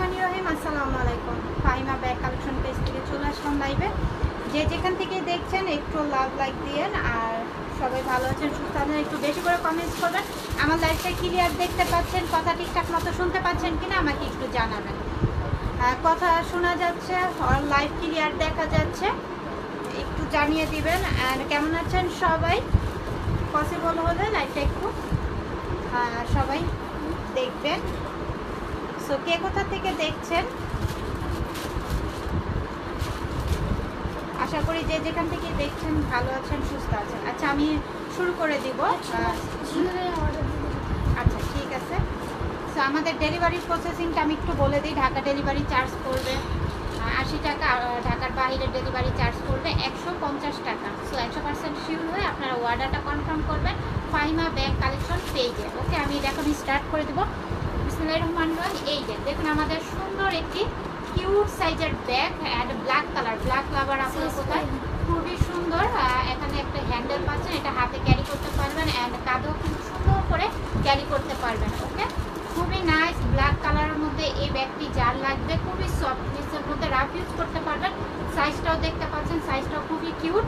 রহমানির রহিম। আসসালামু আলাইকুম। ফাহিমা ব্যাগ কালেকশন পেজ থেকে চলে আসলাম লাইভে। যে যেখান থেকে দেখছেন একটু লাইক দিয়েন, আর সবাই ভালো আছেন, সুস্থ আছেন, একটু বেশি করে কমেন্টস করবেন। আমার লাইভটা ক্লিয়ার দেখতে পাচ্ছেন, কথা ঠিকঠাক মতো শুনতে পাচ্ছেন কিনা আমাকে একটু জানাবেন। কথা শোনা যাচ্ছে, লাইভ ক্লিয়ার দেখা যাচ্ছে, একটু জানিয়ে দিবেন। আর কেমন আছেন সবাই, পসিবল হলে লাইভটা একটু সবাই দেখবেন। সো কে কোথা থেকে দেখছেন, আশা করি যে যেখান থেকে দেখছেন ভালো আছেন, সুস্থ আছেন। আচ্ছা, আমি শুরু করে দিব। আচ্ছা, ঠিক আছে। সো আমাদের ডেলিভারি প্রসেসিংটা আমি একটু বলে দিই। ঢাকা ডেলিভারি চার্জ করবে 80 টাকা, ঢাকার বাইরে ডেলিভারি চার্জ করবে 150 টাকা। সো 100% শিওর হয়ে আপনারা অর্ডারটা কনফার্ম করবেন ফাহিমা ব্যাগ কালেকশন পেজে। ওকে, আমি এখন স্টার্ট করে দেবো। বিসমিল্লাহির রহমানির রহিম। এই যে দেখুন আমাদের সুন্দর একটি কিউট সাইজের bag and black colour, black লাভার আপনার কোথায়, খুবই সুন্দর। এখানে একটা হ্যান্ডেল পাচ্ছেন, এটা হাতে ক্যারি করতে পারবেন অ্যান্ড কাঁধেও খুব সুন্দর করে ক্যারি করতে পারবেন। ওকে, খুবই নাইস ব্ল্যাক কালারের মধ্যে এই ব্যাগটি যার লাগবে, খুবই সফট নিচের মধ্যে রাফ ইউজ করতে পারবেন। সাইজটাও দেখতে পাচ্ছেন, সাইজটাও খুবই কিউট।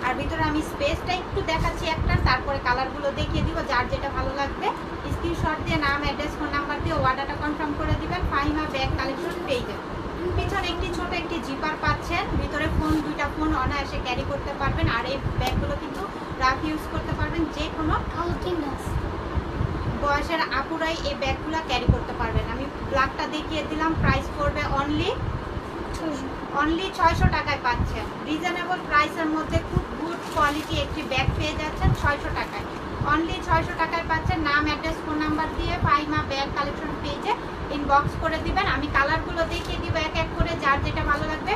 আর ভিতরে আমি স্পেসটা একটু দেখাচ্ছি একটা, তারপরে কালারগুলো দেখিয়ে দিব। যার যেটা ভালো লাগবে স্ক্রিনশট দিয়ে নাম, অ্যাড্রেস, ফোন নাম্বার দিয়ে অর্ডারটা কনফার্ম করে দিবেন ফাহিমা ব্যাগ কালেকশন পেজে। পিছনে একটি ছোট একটি জিপার পাচ্ছেন, ভিতরে ফোন, দুইটা ফোন অনায়াসে ক্যারি করতে পারবেন। আর এই ব্যাগগুলো কিন্তু রাফ ইউজ করতে পারবেন, যে কোনো বয়সের আপুরাই এই ব্যাগগুলো ক্যারি করতে পারবেন। আমি ব্ল্যাকটা দেখিয়ে দিলাম। প্রাইস পড়বে অনলি 600 টাকায় পাচ্ছেন। রিজনেবল প্রাইসের মধ্যে খুব গুড কোয়ালিটি একটি ব্যাগ পেয়ে যাচ্ছেন 600 টাকায়। অনলি 600 টাকায় পাচ্ছেন। নাম, অ্যাড্রেস, ফোন নাম্বার দিয়ে ফাহিমা ব্যাগ কালেকশন পেজে ইনবক্স করে দিবেন। আমি কালারগুলো দেখিয়ে দিব এক এক করে, যার যেটা ভালো লাগবে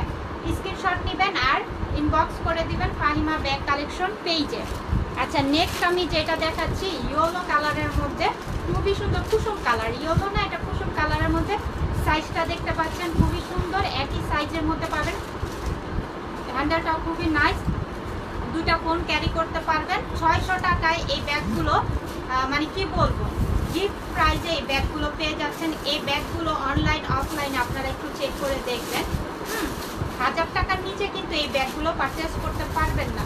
স্ক্রিনশট নেবেন আর ইনবক্স করে দিবেন ফাহিমা ব্যাগ কালেকশন পেজে। আচ্ছা, নেক্সট আমি যেটা দেখাচ্ছি ইয়েলো কালারের মধ্যে, খুবই সুন্দর কুসুম কালার, ইয়েলো না, এটা কুসুম কালারের মধ্যে। সাইজটা দেখতে পাচ্ছেন খুবই সুন্দর, একই সাইজের মধ্যে পাবেন। হ্যান্ডেলটাও খুবই নাইস, দুটা ফোন ক্যারি করতে পারবেন। 600 টাকায় এই ব্যাগগুলো, মানে কি বলবো, গিফট প্রাইজে এই ব্যাগগুলো পেয়ে যাচ্ছেন। এই ব্যাগগুলো অনলাইন অফলাইন আপনারা একটু চেক করে দেখবেন। 1000 টাকার নিচে কিন্তু এই ব্যাগগুলো পারচেস করতে পারবেন না।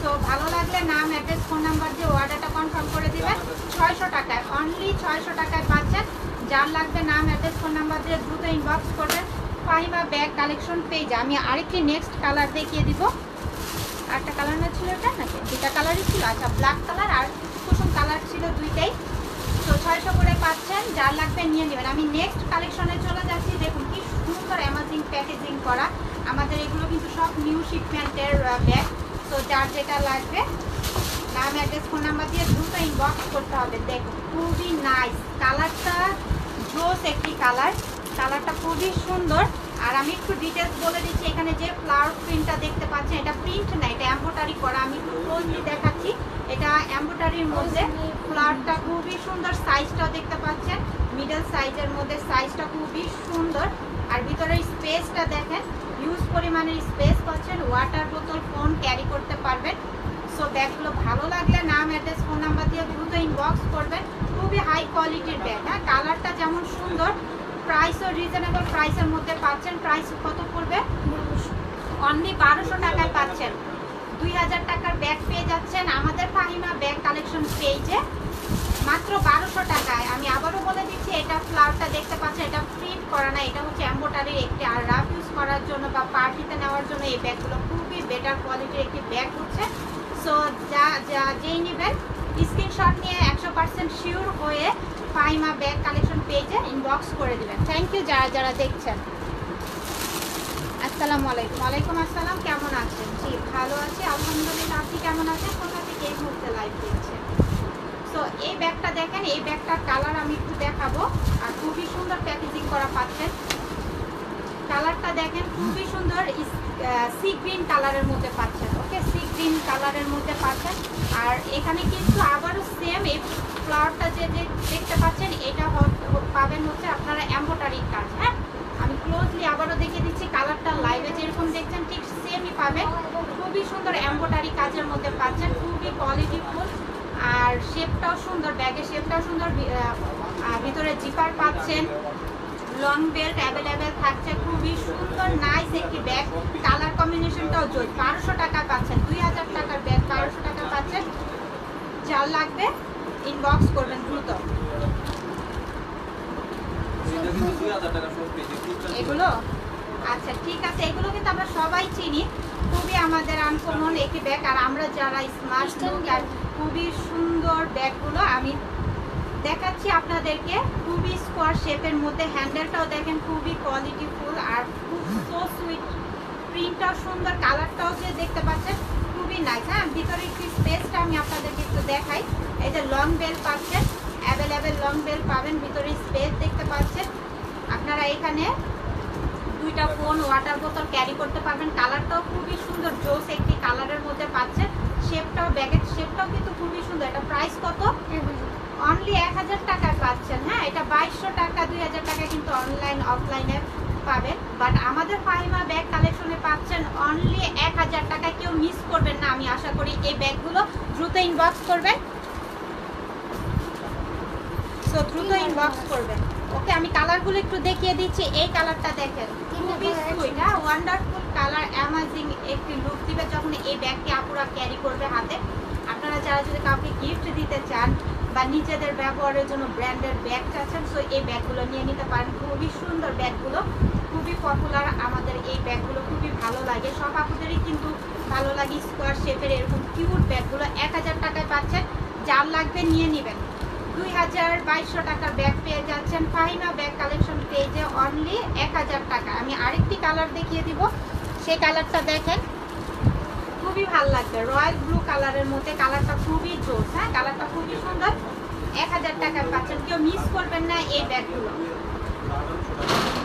তো ভালো লাগলে নাম, অ্যাড্রেস, ফোন নাম্বার দিয়ে অর্ডারটা কনফার্ম করে দিবেন 600 টাকায়। অনলি 600 টাকায় পাচ্ছেন। যার লাগবে নাম, অ্যাড্রেস, ফোন নাম্বার দিয়ে দ্রুত ইনবক্স করবেন ফাহিমা ব্যাগ কালেকশন পেজে। আমি আরেকটি নেক্সট কালার দেখিয়ে দিব। আরেকটা কালার না ছিল এটা নাকি, দুটা কালারই ছিল। আচ্ছা, ব্ল্যাক কালার আর কুসুম কালার ছিল, দুইটাই। তো 600 করে পাচ্ছেন, যার লাগবে নিয়ে নেবেন। আমি নেক্সট কালেকশনে চলে যাচ্ছি। দেখুন কি সুন্দর অ্যামাজিং প্যাকেজিং করা, আমাদের এগুলো কিন্তু সব নিউ শিপমেন্টের ব্যাগ। তো যার যেটা লাগবে নাম, অ্যাড্রেস, ফোন নাম্বার দিয়ে দ্রুত ইনবক্স করতে হবে। দেখুন খুবই নাইস কালারটা, জোস একটি কালার, কালারটা খুবই সুন্দর। আর আমি একটু ডিটেলস বলে দিচ্ছি। এখানে যে ফ্লাওয়ার প্রিন্টটা দেখতে পাচ্ছেন, এটা প্রিন্ট না, এটা এমব্রয়ডারি করা। আমি একটু ক্লোজলি দেখাচ্ছি। এটা এমব্রয়ডারির মধ্যে, ফ্লাওয়ারটা খুবই সুন্দর। সাইজটাও দেখতে পাচ্ছেন মিডল সাইজের মধ্যে, সাইজটা খুবই সুন্দর। আর ভিতরে স্পেসটা দেখেন, হিউজ পরিমাণের স্পেস পাচ্ছেন। ওয়াটার বোতল, ফোন ক্যারি করতে পারবেন। সো ব্যাগগুলো ভালো লাগলে নাম, অ্যাড্রেস, ফোন নাম্বার দিয়ে দ্রুত ইনবক্স করবেন। খুবই হাই কোয়ালিটির ব্যাগ। হ্যাঁ, কালারটা যেমন সুন্দর, প্রাইসও রিজনেবল প্রাইসের মধ্যে পাচ্ছেন। প্রাইস কত পড়বে? অনলি 1200 টাকায় পাচ্ছেন। 2000 টাকার ব্যাগ পেয়ে যাচ্ছেন আমাদের ফাহিমা ব্যাগ কালেকশন পেজে মাত্র 1200 টাকায়। আমি আবারও বলে দিচ্ছি, এটা ফ্লাওয়ারটা দেখতে পাচ্ছেন, এটা প্রিন্ট করা না, এটা হচ্ছে এমব্রয়ডারির একটি। আর রাফ ইউজ করার জন্য বা পার্টিতে নেওয়ার জন্য এই ব্যাগগুলো খুবই বেটার কোয়ালিটির একটি ব্যাগ হচ্ছে। সো যেই নেবেন স্ক্রিনশট নিয়ে 100% শিওর হয়ে ফাহিমা ব্যাগ কালেকশন পেজে ইনবক্স করে দিবেন। থ্যাংক ইউ যারা যারা দেখছেন। আসসালামু আলাইকুম। ওয়ালাইকুম আসসালাম। কেমন আছেন? জি, ভালো আছি আলহামদুলিল্লাহ। আপনি কেমন আছেন? কোথা থেকে এই মুহূর্তে লাইভ দেখছেন? তো এই ব্যাগটা দেখেন, এই ব্যাগটার কালার আমি একটু দেখাবো। আর খুবই সুন্দর প্যাকেজিং করা পাচ্ছেন। কালারটা দেখেন খুবই সুন্দর, সি গ্রিন কালারের মধ্যে পাচ্ছেন। ওকে, সি গ্রিন কালারের মধ্যে পাচ্ছেন। আর এখানে কিন্তু আবারও সেম এই ফ্লাওয়ারটা যে দেখতে পাচ্ছেন, এটা পাবেন হচ্ছে আপনারা এমব্রয়ডারি কাজ। হ্যাঁ, আমি ক্লোজলি আবারও দেখিয়ে দিচ্ছি। কালারটা লাইভে যেরকম দেখছেন ঠিক সেমই পাবেন। খুবই সুন্দর এমব্রয়ডারি কাজের মধ্যে পাচ্ছেন, খুবই কোয়ালিটিফুল। আর শেপটাও সুন্দর, ব্যাগের শেপটাও সুন্দর। ভিতরে জিপার পাচ্ছেন, লং বেল্ট অ্যাভেলেবেল থাকছে, খুবই সুন্দর নাইস একটি ব্যাগ, কালার কম্বিনেশনটাও জোর। 1200 টাকা পাচ্ছেন, 2000 টাকার ব্যাগ 1200 টাকা পাচ্ছেন। যার লাগবে ইনবক্স করবেন দ্রুত। এগুলো আচ্ছা ঠিক আছে, এগুলো কিন্তু আমরা সবাই চিনি, খুবই আমাদের আনকমন একটি ব্যাগ। আর আমরা যারা স্মার্ট লুক আর খুবই সুন্দর ব্যাগগুলো আমি দেখাচ্ছি আপনাদেরকে, খুবই স্কোয়ার শেপের মধ্যে, হ্যান্ডেলটাও দেখেন খুবই কোয়ালিটিফুল আর খুব সো সুইট, প্রিন্টটাও সুন্দর, কালারটাও যে দেখতে পাচ্ছেন খুবই নাইস। হ্যাঁ, ভিতরে একটু স্পেসটা আমি আপনাদেরকে একটু দেখাই। এই যে লং বেল পাচ্ছেন, অ্যাভেলেবেল লং বেল পাবেন, ভিতরে স্পেস দেখতে পাচ্ছেন। আপনারা এখানে দুইটা ফোন, ওয়াটার বোতল ক্যারি করতে পারবেন। কালারটাও খুবই সুন্দর, জোস একটি কালারের মধ্যে পাচ্ছেন। শেপটাও, ব্যাগের শেপটাও কিন্তু খুবই সুন্দর। এটা প্রাইস কত? অনলি 1000 টাকায় পাচ্ছেন। হ্যাঁ, এটা 2200 টাকা, 2000 টাকা কিন্তু অনলাইন অফলাইনে পাবেন, বাট আমাদের ফাহিমা ব্যাগ কালেকশনে পাচ্ছেন অনলি 1000 টাকায়। কেউ মিস করবেন না, আমি আশা করি এই ব্যাগগুলো দ্রুত ইনবক্স করবেন। তো দ্রুত ইনবক্স করবেন। ওকে, আমি কালারগুলো একটু দেখিয়ে দিচ্ছি। এই কালারটা দেখেন, খুবই সুইট, হ্যাঁ, ওয়ান্ডারফুল কালার, অ্যামাজিং একটি লুক দিবে যখন এই ব্যাগটি আপুরা ক্যারি করবে হাতে। আপনারা যারা যদি কাউকে গিফট দিতে চান বা নিজেদের ব্যবহারের জন্য ব্র্যান্ডের ব্যাগ চাচ্ছেন, সো এই ব্যাগগুলো নিয়ে নিতে পারেন। খুবই সুন্দর ব্যাগগুলো, খুবই পপুলার, আমাদের এই ব্যাগগুলো খুবই ভালো লাগে, সব আপুদেরই কিন্তু ভালো লাগে স্কোয়ার শেপের এরকম কিউট ব্যাগগুলো। 1000 টাকায় পাচ্ছেন, যার লাগবে নিয়ে নেবেন। 2200 টাকার ব্যাগ পেয়ে যাচ্ছেন ফাহিমা ব্যাগ কালেকশন পেজে অনলি 1000 টাকা। আমি আরেকটি কালার দেখিয়ে দিব, সেই কালারটা দেখেন, খুবই ভালো লাগবে, রয়্যাল ব্লু কালারের মধ্যে, কালারটা খুবই জোস। হ্যাঁ, কালারটা খুবই সুন্দর, 1000 টাকায় পাচ্ছেন, কেউ মিস করবেন না এই ব্যাগগুলো।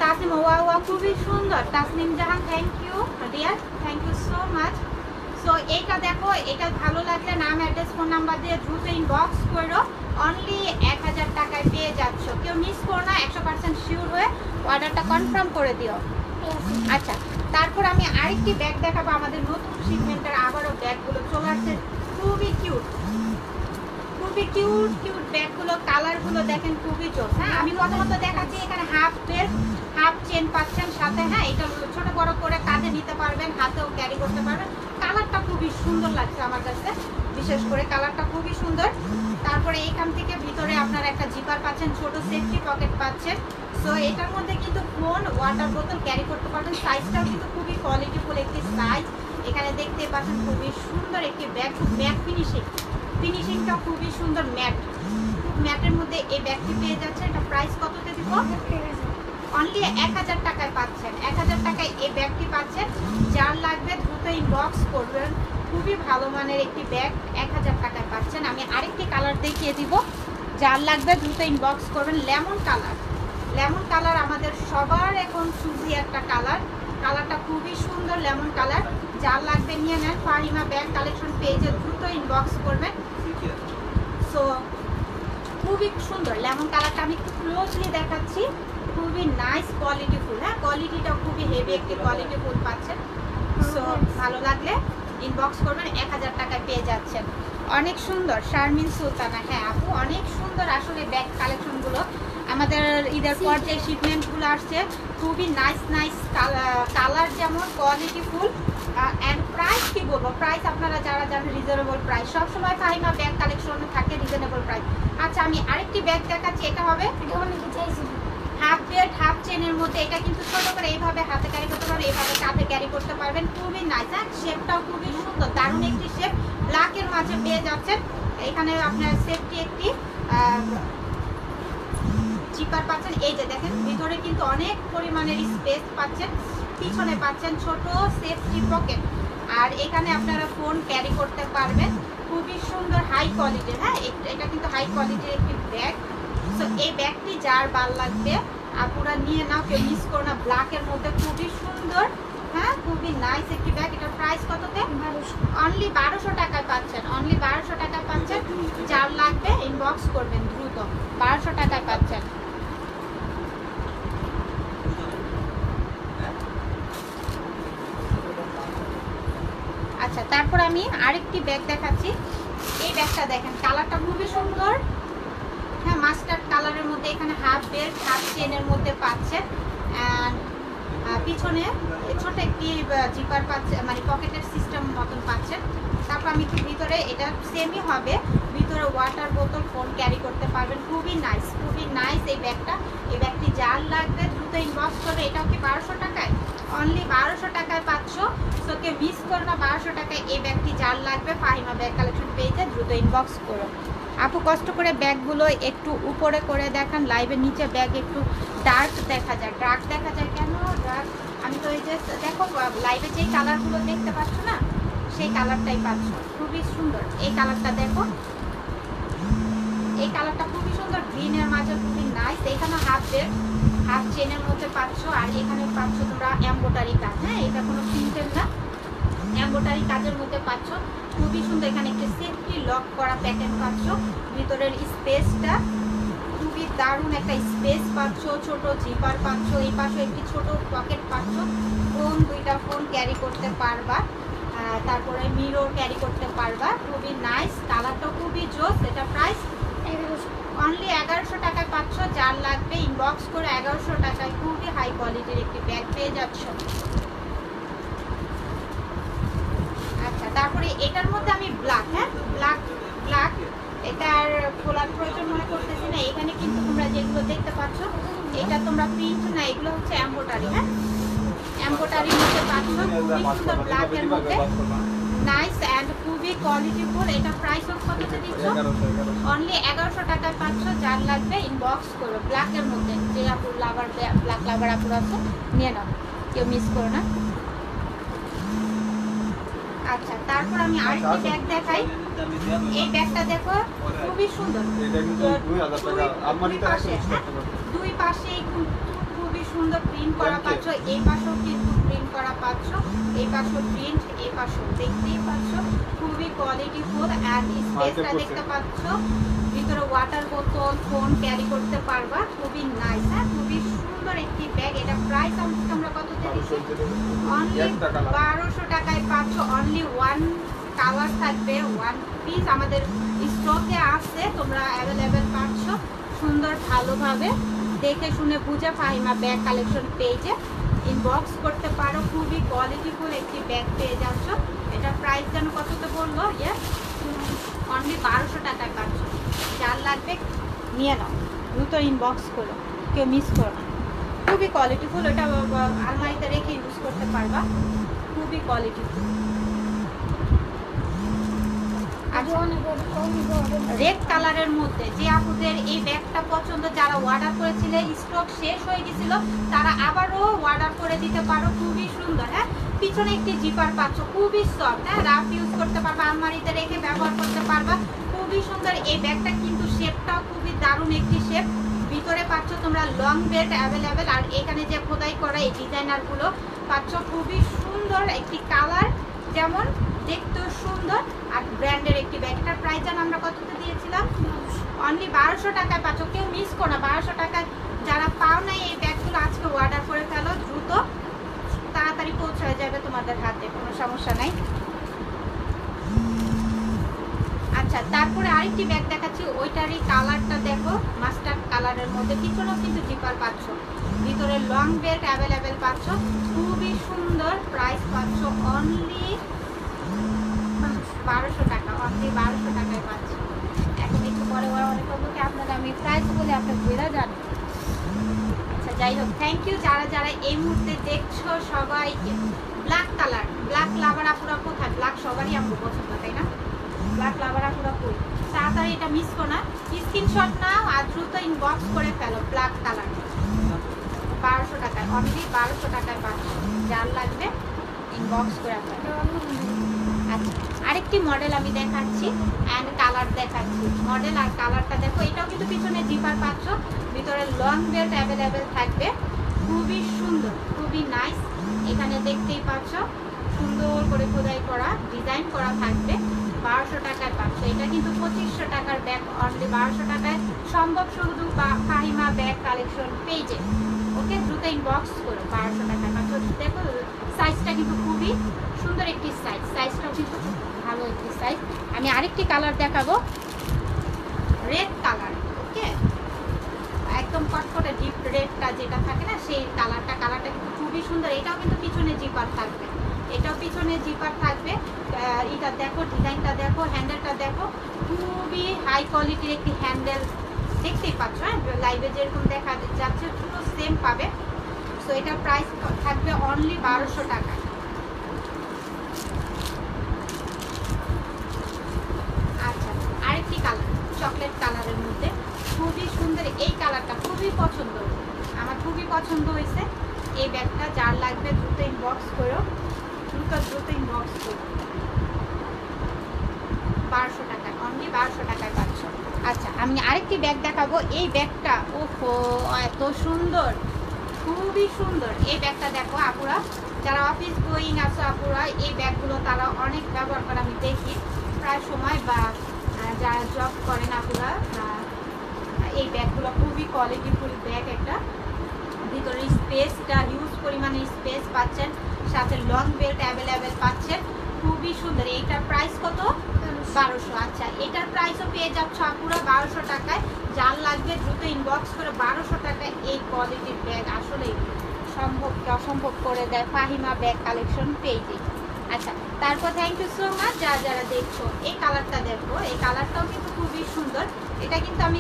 তাসনিম, ওয়া খুবই সুন্দর, Tasnim Jahan, thank you dear, thank you so much. So এইটা দেখো, এটা ভালো লাগলে নাম, অ্যাড্রেস, ফোন নাম্বার দিয়ে দ্রুত ইনবক্স করো, অনলি 1000 টাকায় পেয়ে যাচ্ছ। কেউ মিস করো না, 100% শিওর হয়ে অর্ডারটা কনফার্ম করে দিও। আচ্ছা, তারপর আমি আরেকটি ব্যাগ দেখাবো, আমাদের নতুন শিপমেন্টের আবারও ব্যাগগুলো চলে আসছে, খুবই কিউট, খুবই কিউট কিউট ব্যাগগুলো, কালারগুলো দেখেন খুবই জোস। হ্যাঁ, আমি প্রথমত দেখাচ্ছি, এখানে হাফ বেল্ট, হাফ চেন পাচ্ছেন সাথে। হ্যাঁ, এটা ছোট বড় করে কাঁধে নিতে পারবেন, হাতেও ক্যারি করতে পারবেন। কালারটা খুবই সুন্দর লাগছে আমার কাছে, বিশেষ করে কালারটা খুবই সুন্দর। তারপরে এইখান থেকে ভিতরে আপনারা একটা জিপার পাচ্ছেন, ছোট সেফটি পকেট পাচ্ছেন। সো এটার মধ্যে কিন্তু ফোন, ওয়াটার বোতল ক্যারি করতে পারবেন। সাইজটাও কিন্তু খুবই কোয়ালিটিফুল একটি সাইজ। এখানে দেখতে পাচ্ছেন খুবই সুন্দর একটি ব্যাগ, ম্যাট ফিনিশিংটা খুবই সুন্দর, ম্যাটের মধ্যে এই ব্যাগটি পেয়ে যাচ্ছে। এটা প্রাইস কততে দিব? অনলি 1000 টাকায় পাচ্ছেন, 1000 টাকায় এই ব্যাগটি পাচ্ছেন। যার লাগবে দ্রুত ইনবক্স করবেন, খুবই ভালো মানের একটি ব্যাগ 1000 টাকায় পাচ্ছেন। আমি আরেকটি কালার দেখিয়ে দিব, যার লাগবে দ্রুত ইনবক্স করবেন। লেমন কালার আমাদের সবার এখন চুজি একটা কালার, কালারটা খুবই সুন্দর, লেমন কালার। যার লাগবে নিয়ে নেন, ফাহিমা ব্যাগ কালেকশন পেজে দ্রুত ইনবক্স করবেন। সো খুবই সুন্দর লেমন কালারটা, আমি একটু ক্লোজলি দেখাচ্ছি, খুবই নাইস কোয়ালিটিফুল। হ্যাঁ, কোয়ালিটিটা খুবই হেভি একটি কোয়ালিটিফুল পাচ্ছেন। সো ভালো লাগলে ইনবক্স করবেন, 1000 টাকায় পেয়ে যাচ্ছেন। অনেক সুন্দর, শারমিন সুলতানা। হ্যাঁ আপু, অনেক সুন্দর আসলে ব্যাগ কালেকশনগুলো। আমাদের ঈদের পর যে শিপমেন্টগুলো আসছে, খুবই নাইস কালার, যেমন কোয়ালিটিফুল। অ্যান্ড প্রাইস কি বলবো, প্রাইস আপনারা যারা জানেন রিজনেবল প্রাইস, সবসময় ফাহিমা ব্যাগ কালেকশনে থাকে রিজনেবল প্রাইস। আচ্ছা, আমি আরেকটি ব্যাগ দেখাচ্ছি, এটা হবে হাফ বেল্ট, হাফ চেনের মধ্যে। এটা কিন্তু ছোট করে এইভাবে হাতে ক্যারি করতে পারবেন, এইভাবে কাঁধে ক্যারি করতে পারবেন, খুবই নাইস। হ্যাঁ, শেপটাও খুবই সুন্দর, দারুণ একটি শেপ, ব্ল্যাকের মাঝে পেয়ে যাচ্ছেন। এখানে আপনার সেফটি একটি জিপার পাচ্ছেন। এই যে দেখেন, ভিতরে কিন্তু অনেক পরিমাণের স্পেস পাচ্ছেন, পিছনে পাচ্ছেন ছোট সেফটি পকেট। আর এখানে আপনারা ফোন ক্যারি করতে পারবেন, খুবই সুন্দর, হাই কোয়ালিটির। হ্যাঁ, এটা কিন্তু হাই কোয়ালিটির একটি ব্যাগ। সো এই ব্যাগটি যার ভালো লাগবে আপুরা নিয়ে নাও, কেউ মিস করো না, ব্ল্যাকের মধ্যে খুবই সুন্দর। হ্যাঁ, খুবই নাইস একটি ব্যাগ। এটার প্রাইস কততে? অনলি 1200 টাকায় পাচ্ছেন, অনলি 1200 টাকায় পাচ্ছেন। যার লাগবে ইনবক্স করবেন দ্রুত, 1200 টাকায় পাচ্ছেন। আচ্ছা, তারপর আমি আরেকটি ব্যাগ দেখাচ্ছি। এই ব্যাগটা দেখেন, কালারটা খুবই সুন্দর। হ্যাঁ, মাস্টার্ড কালারের মধ্যে এখানে হাফ বেল্ট হাফ চেনের মধ্যে পাচ্ছেন। অ্যান্ড পিছনে ছোট একটি জিপার পাচ্ছেন, মানে পকেটের সিস্টেম মতন পাচ্ছেন। তারপর আমি একটু ভিতরে, এটা সেমই হবে, ভিতরে ওয়াটার বোতল ফোন ক্যারি করতে পারবেন। খুবই নাইস, খুবই নাইস এই ব্যাগটা। এই ব্যাগটি যার লাগবে দ্রুত ইনবক্স করবে। এটাও কি 1200 টাকায়? অনলি 1200 টাকায় পাচ্ছ। সো কে মিস করো না, 1200 টাকায় এই ব্যাগটি যার লাগবে ফাহিমা ব্যাগ কালেকশন পেজে দ্রুত ইনবক্স করো। আপু কষ্ট করে ব্যাগগুলো একটু উপরে করে দেখান, লাইভের নিচে ব্যাগ একটু ডার্ক দেখা যায়। ডার্ক দেখা যায় কেন? ডার্ক আমি তো এই যে দেখো লাইভে যেই কালারগুলো দেখতে পাচ্ছ না, সেই কালারটাই পাচ্ছ। খুবই সুন্দর এই কালারটা, দেখো এই কালারটা খুবই সুন্দর, গ্রিনের মাঝে খুবই নাইস। এখানে হাফ বেল্ট হাফ চেনের মধ্যে পাচ্ছ। আর এখানে পাচ্ছ তোমরা এমব্রয়ডারি কাজ, হ্যাঁ এটা কোনো প্রিন্টের না, এমব্রয়ডারি কাজের মধ্যে পাচ্ছ। খুবই সুন্দর, এখানে একটি সেফটি লক করা প্যাটার্ন পাচ্ছ। ভিতরের স্পেসটা খুবই দারুণ একটা স্পেস পাচ্ছ, ছোট জিপার পাচ্ছ, এই পাশে একটি ছোট পকেট পাচ্ছ। ফোন, দুইটা ফোন ক্যারি করতে পারবা, তারপরে মিরর ক্যারি করতে পারবা। খুবই নাইস, কালারটাও খুবই জোস। এটা প্রাইস অনলি 1100 টাকায় পাচ্ছ। যার লাগবে ইনবক্স করে 1100 টাকায় খুবই হাই কোয়ালিটির একটি ব্যাগ পেয়ে যাচ্ছ। আচ্ছা, তারপরে এটার মধ্যে আমি ব্ল্যাক, হ্যাঁ ব্ল্যাক ব্ল্যাক এটার খোলার প্রয়োজন মনে করতেছি না। এখানে কিন্তু তোমরা যেগুলো দেখতে পাচ্ছ এটা তোমরা প্রিন্ট না, এগুলো হচ্ছে এমব্রয়ডারি, হ্যাঁ এমব্রয়ডারির মধ্যে পাচ্ছ। খুবই সুন্দর ব্ল্যাকের মধ্যে, নাইস অ্যান্ড খুবই কোয়ালিটিফুল। এটা প্রাইস কততে দিচ্ছ? অনলি 1100 টাকায় পাচ্ছ। যার লাগবে ইনবক্স করো। ব্ল্যাকের মধ্যে যে আপুর লাভার, ব্ল্যাক লাভার আপুর আছে নিয়ে নাও, কেউ মিস করো না। আচ্ছা, তারপর আমি আরেকটি ব্যাগ দেখাই। এই ব্যাগটা দেখো খুবই সুন্দর, দুই পাশে খুবই সুন্দর প্রিন্ট করা পাচ্ছ। এই পাশেও কিন্তু প্রিন্ট করা পাচ্ছ, এই পাশেও প্রিন্ট, এই পাশেও দেখতেই পাচ্ছ। খুবই কোয়ালিটিফুল অ্যান্ড স্পেসটা দেখতে পাচ্ছ। ভিতরে ওয়াটার বোতল ফোন ক্যারি করতে পারবা। খুবই নাইস, হ্যাঁ খুবই সুন্দর একটি ব্যাগ। এটা প্রাইস আমরা কত দিচ্ছি? অনলি 1200 টাকায় পাচ্ছ। অনলি ওয়ান কালার থাকবে, ওয়ান পিস আমাদের স্টকে আছে, তোমরা অ্যাভেলেবেল পাচ্ছ। সুন্দর ভালোভাবে দেখে শুনে বুঝে ফাহিমা ব্যাগ কালেকশন পেজে ইনবক্স করতে পারো। খুবই কোয়ালিটিফুল একটি ব্যাগ পেয়ে যাচ্ছ। এটা প্রাইস যেন কততে বললো? ইয়েস, অনলি 1200 টাকায় পাচ্ছ। যার লাগবে নিয়ে নাও, দ্রুত ইনবক্স করো, কেউ মিস করো না। খুবই কোয়ালিটিফুল, এটা আলমারিতে রেখে ইউজ করতে পারবা। খুবই কোয়ালিটিফুল। রেড কালারের মধ্যে যে আপুদের এই ব্যাগটা পছন্দ, যারা অর্ডার করেছিলে স্টক শেষ হয়ে গেছিল, তারা আবারও অর্ডার করে দিতে পারো। খুবই সুন্দর, হ্যাঁ পিছনে একটি জিপার পাচ্ছ, খুবই সফট, হ্যাঁ রাফ ইউজ করতে পারবা, আলমারিতে রেখে ব্যবহার করতে পারবা। খুবই সুন্দর এই ব্যাগটা, কিন্তু শেপটাও খুবই দারুণ একটি শেপ। ভিতরে পাচ্ছ তোমরা লং বেল্ট অ্যাভেলেবেল, আর এখানে যে খোদাই করা এই ডিজাইনারগুলো পাচ্ছ। খুবই সুন্দর একটি কালার, যেমন দেখতেও সুন্দর আর ব্র্যান্ডের একটি ব্যাগ। এটার প্রাইস যেন আমরা কততে দিয়েছিলাম? অনলি 1200 টাকায় পাচ্ছ। কেউ মিস করো না, 1200 টাকায় যারা পাও নাই এই ব্যাগগুলো আজকে অর্ডার করে ফেলো, দ্রুত তাড়াতাড়ি পৌঁছায় যাবে তোমাদের হাতে, কোনো সমস্যা নাই। আচ্ছা, তারপরে আরেকটি ব্যাগ দেখাচ্ছি, ওইটারই কালারটা দেখো, মাস্টার্ড কালারের মধ্যে। পিছনেও কিন্তু জিপার পাচ্ছ, ভিতরে লং বেল্ট অ্যাভেলেবেল পাচ্ছ। খুবই সুন্দর, প্রাইস পাচ্ছ অনলি 1200 টাকা। অনলি 1200 টাকায় পাচ্ছ। এখন একটু পরে ওরা অনেক লোককে আপনারা আমি প্রাইস বলে আপনার ঘুরে যান। আচ্ছা যাই হোক, থ্যাংক ইউ যারা যারা এই মুহূর্তে দেখছো সবাইকে। ব্ল্যাক কালার, ব্ল্যাক লাভার আপুরা কোথায়? ব্ল্যাক সবারই আমার পছন্দ, তাই না? ব্ল্যাক লাভার আপুরা কই? তাড়াতাড়ি এটা মিস করো না, স্ক্রিনশট নাও আর দ্রুত ইনবক্স করে ফেলো। ব্ল্যাক কালার 1200 টাকায়, অনলি 1200 টাকায় পাচ্ছ। যার লাগবে ইনবক্স করে ফেলো। আচ্ছা, আরেকটি মডেল আমি দেখাচ্ছি অ্যান্ড কালার দেখাচ্ছি। মডেল আর কালারটা দেখো, এটাও কিন্তু পিছনে জিপার পাচ্ছ, ভিতরে লং বেল্ট অ্যাভেলেবেল থাকবে। খুবই সুন্দর, খুবই নাইস। এখানে দেখতেই পাচ্ছ সুন্দর করে খোদাই করা ডিজাইন করা থাকবে। 1200 টাকায় পাচ্ছ। এটা কিন্তু 2500 টাকার ব্যাগ, অনলি 1200 টাকায় সম্ভব শুধু ফাহিমা ব্যাগ কালেকশন পেজে। ওকে, দ্রুত ইনবক্স করো। 1200 টাকায় পাচ্ছ। দেখো সাইজটা কিন্তু খুবই সুন্দর একটি সাইজ, সাইজটাও কিন্তু খুব ভালো একটি সাইজ। আমি আরেকটি কালার দেখাবো, রেড কালার। ওকে, একদম কটকটে ডিপ রেডটা যেটা থাকে না সেই কালারটা কিন্তু খুবই সুন্দর। এটাও কিন্তু পিছনে জিপার থাকবে, এটাও পিছনে জিপার থাকবে। এটা দেখো, ডিজাইনটা দেখো, হ্যান্ডেলটা দেখো, খুবই হাই কোয়ালিটির একটি হ্যান্ডেল। দেখতেই পাচ্ছ, হ্যাঁ লাইভে যেরকম দেখা যাচ্ছে পুরো সেম পাবে। সো এটার প্রাইস থাকবে অনলি 1200 টাকা। আচ্ছা, আরেকটি কালার চকলেট কালারের মধ্যে খুবই সুন্দর। এই কালারটা খুবই পছন্দ, আমার খুবই পছন্দ হয়েছে। এই ব্যাগটা যার লাগবে দ্রুত ইনবক্স করো, দ্রুত ইনবক্স করো। 1200 টাকায়, অনলি 1200 টাকায় পাচ্ছ। আচ্ছা, আমি আরেকটি ব্যাগ দেখাবো। এই ব্যাগটা ওহো এত সুন্দর, খুবই সুন্দর। এই ব্যাগটা দেখো আপুরা, যারা অফিস গোয়িং আছে আপুরা, এই ব্যাগগুলো তারা অনেক ব্যবহার করে আমি দেখি প্রায় সময়, বা যারা জব করেন আপুরা, এই ব্যাগগুলো খুবই কোয়ালিটিফুল ব্যাগ। একটা ভিতরে স্পেসটা হিউজ পরিমাণে স্পেস পাচ্ছেন, সাথে লং বেল্ট অ্যাভেলেবেল পাচ্ছেন, খুবই সুন্দর। এইটার প্রাইস কত? 1200। আচ্ছা, এটার প্রাইসও পেয়ে যাচ্ছ আপুরা 1200 টাকায়। যার লাগবে দ্রুত ইনবক্স করে। 1200 টাকায় এই কোয়ালিটির ব্যাগ আসলেই সম্ভবকে অসম্ভব করে দেয় ফাহিমা ব্যাগ কালেকশন পেজে। আচ্ছা, তারপর থ্যাংক ইউ সো মাচ যারা দেখছো। এই কালারটা দেখো, এই কালারটাও কিন্তু খুবই সুন্দর। এটা কিন্তু আমি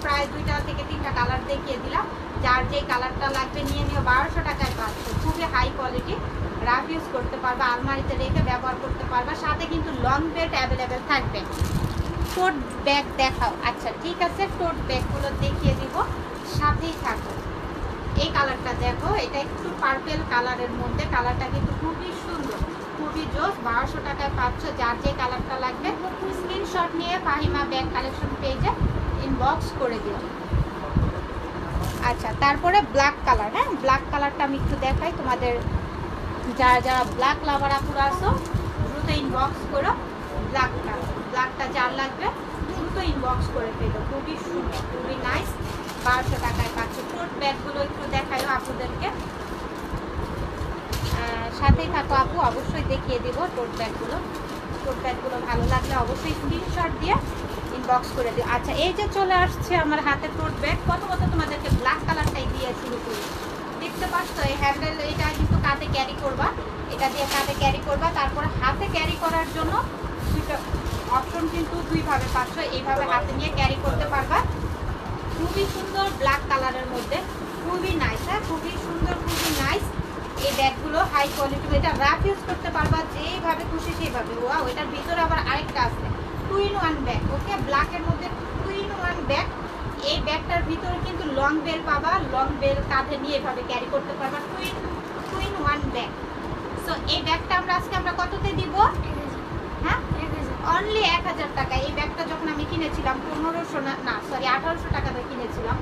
প্রায় 2টা থেকে 3টা কালার দেখিয়ে দিলাম। যার যে কালারটা লাগবে নিয়ে নিও। 1200 টাকায় পাচ্ছ, খুবই হাই কোয়ালিটি, রাফ ইউজ করতে পারবা, আলমারিতে রেখে ব্যবহার করতে পারবা। সাথে কিন্তু লং বেল্ট অ্যাভেলেবেল থাকবে। টোট ব্যাগ দেখাও। আচ্ছা ঠিক আছে, টোট ব্যাগগুলো দেখিয়ে দিব, সাথেই থাকো। এই কালারটা দেখো, এটা একটু পার্পেল কালারের মধ্যে, কালারটা কিন্তু খুবই সুন্দর, খুবই জোস। 1200 টাকায় পাচ্ছ। যার যে কালারটা লাগবে স্ক্রিনশট নিয়ে ফাহিমা ব্যাগ কালেকশন পেজে ইনবক্স করে দিও। আচ্ছা, তারপরে ব্ল্যাক কালার। হ্যাঁ, ব্ল্যাক কালারটা আমি একটু দেখাই তোমাদের। যারা ব্ল্যাক লাভার আপুরা আছো দ্রুত ইনবক্স করো। ব্ল্যাকটা যার লাগবে দ্রুত ইনবক্স করে ফেলো। খুবই সুন্দর, খুবই নাইস। 1200 টাকায় পাচ্ছ। টোট ব্যাগগুলো একটু দেখাইও আপুদেরকে, সাথেই থাকো আপু, অবশ্যই দেখিয়ে দেব টোট ব্যাগগুলো ভালো লাগলে অবশ্যই স্ক্রিনশট দিয়ে ইনবক্স করে দিও। আচ্ছা, এই যে চলে আসছে আমার হাতে টোট ব্যাগ। কত তোমাদেরকে ব্ল্যাক কালারটাই দিয়েছিল, দেখতে পাচ্ছ। এই হ্যান্ডেল, এটা কিন্তু কাঁধে ক্যারি করবা, এটা দিয়ে কাঁধে ক্যারি করবা। তারপর হাতে ক্যারি করার জন্য দুইটা অপশন কিন্তু দুইভাবে পাচ্ছ। এইভাবে হাতে নিয়ে ক্যারি করতে পারবা। খুবই সুন্দর ব্ল্যাক কালারের মধ্যে, খুবই নাইস। হ্যাঁ, খুবই সুন্দর, খুবই নাইস। এই ব্যাগগুলো হাই কোয়ালিটি, এটা রাফ ইউজ করতে পারবা যেইভাবে খুশি সেইভাবে। ওয়াও, এটার ভিতরে আবার আরেকটা আছে 2-in-1 ব্যাগ। ওকে, ব্ল্যাকের মধ্যে 2-in-1 ব্যাগ। এই ব্যাগটার ভিতরে কিন্তু লং বেল পাবা, লং বেল কাঁধে নিয়ে এভাবে ক্যারি করতে পারবা। 2-in-1 bag. সো এই ব্যাগটা আমরা কততে দিব? হ্যাঁ, অনলি 1000 টাকা। এই ব্যাগটা যখন আমি কিনেছিলাম 1800 টাকাতে কিনেছিলাম।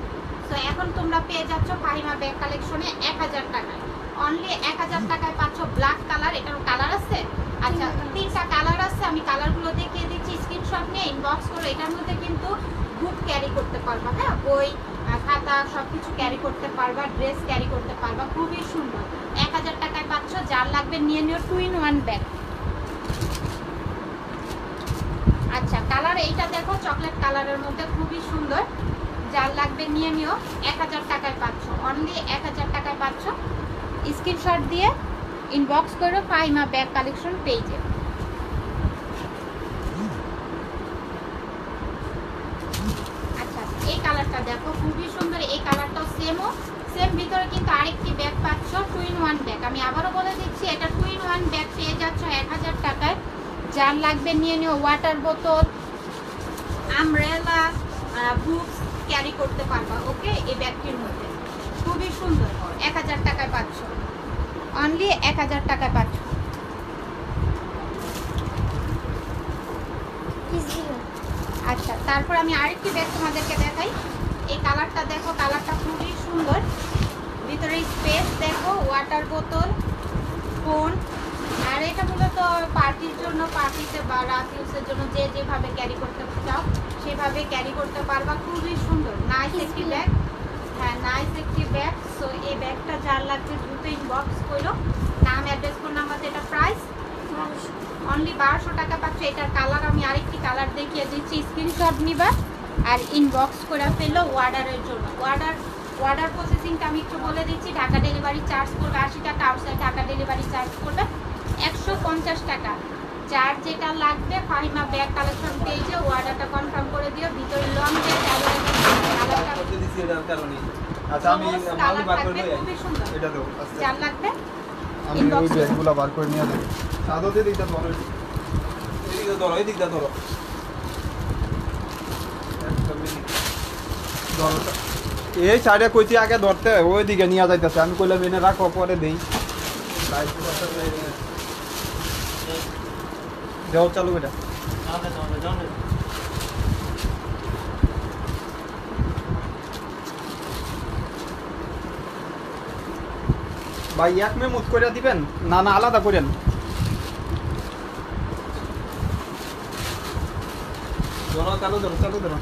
সো এখন তোমরা পেয়ে যাচ্ছ ফাহিমা ব্যাগ কালেকশনে 1000 টাকায়, অনলি 1000 টাকায় পাচ্ছ। ব্ল্যাক কালার, এটার কালার আছে। আচ্ছা, 3টা কালার আছে, আমি কালারগুলো দেখিয়ে দিচ্ছি। স্ক্রিনশট নিয়ে ইনবক্স করো। এটার মধ্যে কিন্তু বুক ক্যারি করতে পারবা, হ্যাঁ, বই খাতা সবকিছু ক্যারি করতে পারবা, ড্রেস ক্যারি করতে পারবা। খুবই সুন্দর, 1000 টাকায় পাচ্ছ। যার লাগবে নিয়ে নিও 2-in-1 ব্যাগ। আচ্ছা, কালার এইটা দেখো, চকলেট কালারের মধ্যে খুবই সুন্দর। যার লাগবে নিয়ে নিও। 1000 টাকায় পাচ্ছ, অনলি 1000 টাকায় পাচ্ছ। স্ক্রিনশট দিয়ে ইনবক্স করো ফাহিমা ব্যাগ কালেকশন পেজে। আচ্ছা, এই কালারটা দেখো, খুবই সুন্দর। এই কালারটাও সেম ভিতরে কিন্তু আরেকটি ব্যাগ পাচ্ছ, 2-in-1 ব্যাগ। আমি আবারও বলে দিচ্ছি, এটা 2-in-1 ব্যাগ পেয়ে যাচ্ছ 1000 টাকায়। যার লাগবে নিয়ে নিও। ওয়াটার বোতল, আমব্রেলা, বুকস ক্যারি করতে পারবা। ওকে, এই ব্যাগটির মধ্যে খুবই সুন্দর। 1000 টাকায় পাচ্ছ, অনলি 1000 টাকায় পাচ্ছ। আচ্ছা, তারপর আমি আরেকটি ব্যাগ তোমাদেরকে দেখাই। এই কালারটা দেখো, কালারটা খুবই সুন্দর। ভিতরে স্পেস দেখো, ওয়াটার বোতল, ফোন। আর এটা মূলত পার্টির জন্য, পার্টিতে বা রাত ইউজের জন্য যে যেভাবে ক্যারি করতে চাও সেভাবে ক্যারি করতে পারবা। খুবই সুন্দর, নাইস একটি ব্যাগ। হ্যাঁ, নাইস একটি ব্যাগ। সো এই ব্যাগটা যার লাগবে দ্রুত ইনবক্স করো। নাম, অ্যাড্রেস, ফোন নাম্বার। এটা প্রাইস অনলি 1200 টাকা পাচ্ছ। এটার কালার আমি আরেকটি কালার দেখিয়ে দিচ্ছি, স্ক্রিনশট নিবা। আর ইনবক্স করে ফেললো অর্ডারের জন্য। অর্ডার প্রসেসিংটা আমি একটু বলে দিচ্ছি। ঢাকা ডেলিভারি চার্জ করবে 80 টাকা, আউটসাইড ঢাকা ডেলিভারি চার্জ করবে 150 টাকা। যার যেটা লাগবে ফাহিমা ব্যাগ কালেকশন পেজে অর্ডারটা কনফার্ম করে দিও। ভিতরে লং ব্যাগ কালারটা দিছি এর কারণে। আচ্ছা আমি মাল বার করে দেই, এটা দাও। যার লাগবে আমি ওই ব্যাগগুলো বার করে নিয়ে যাই। সাদতে দিতে ধরো, এদিকে ধরো, এদিকে ধরো, এই সাইডে কইছি আগে ধরতে, ওই দিকে নিয়ে যাইতেছে। আমি কইলাম এনে রাখো, পরে দেই। যাও চালু এটা। ভাই এক মেমুত করে দিবেন না না আলাদা করেন? ধরো চালু ধরো, চালু ধরো।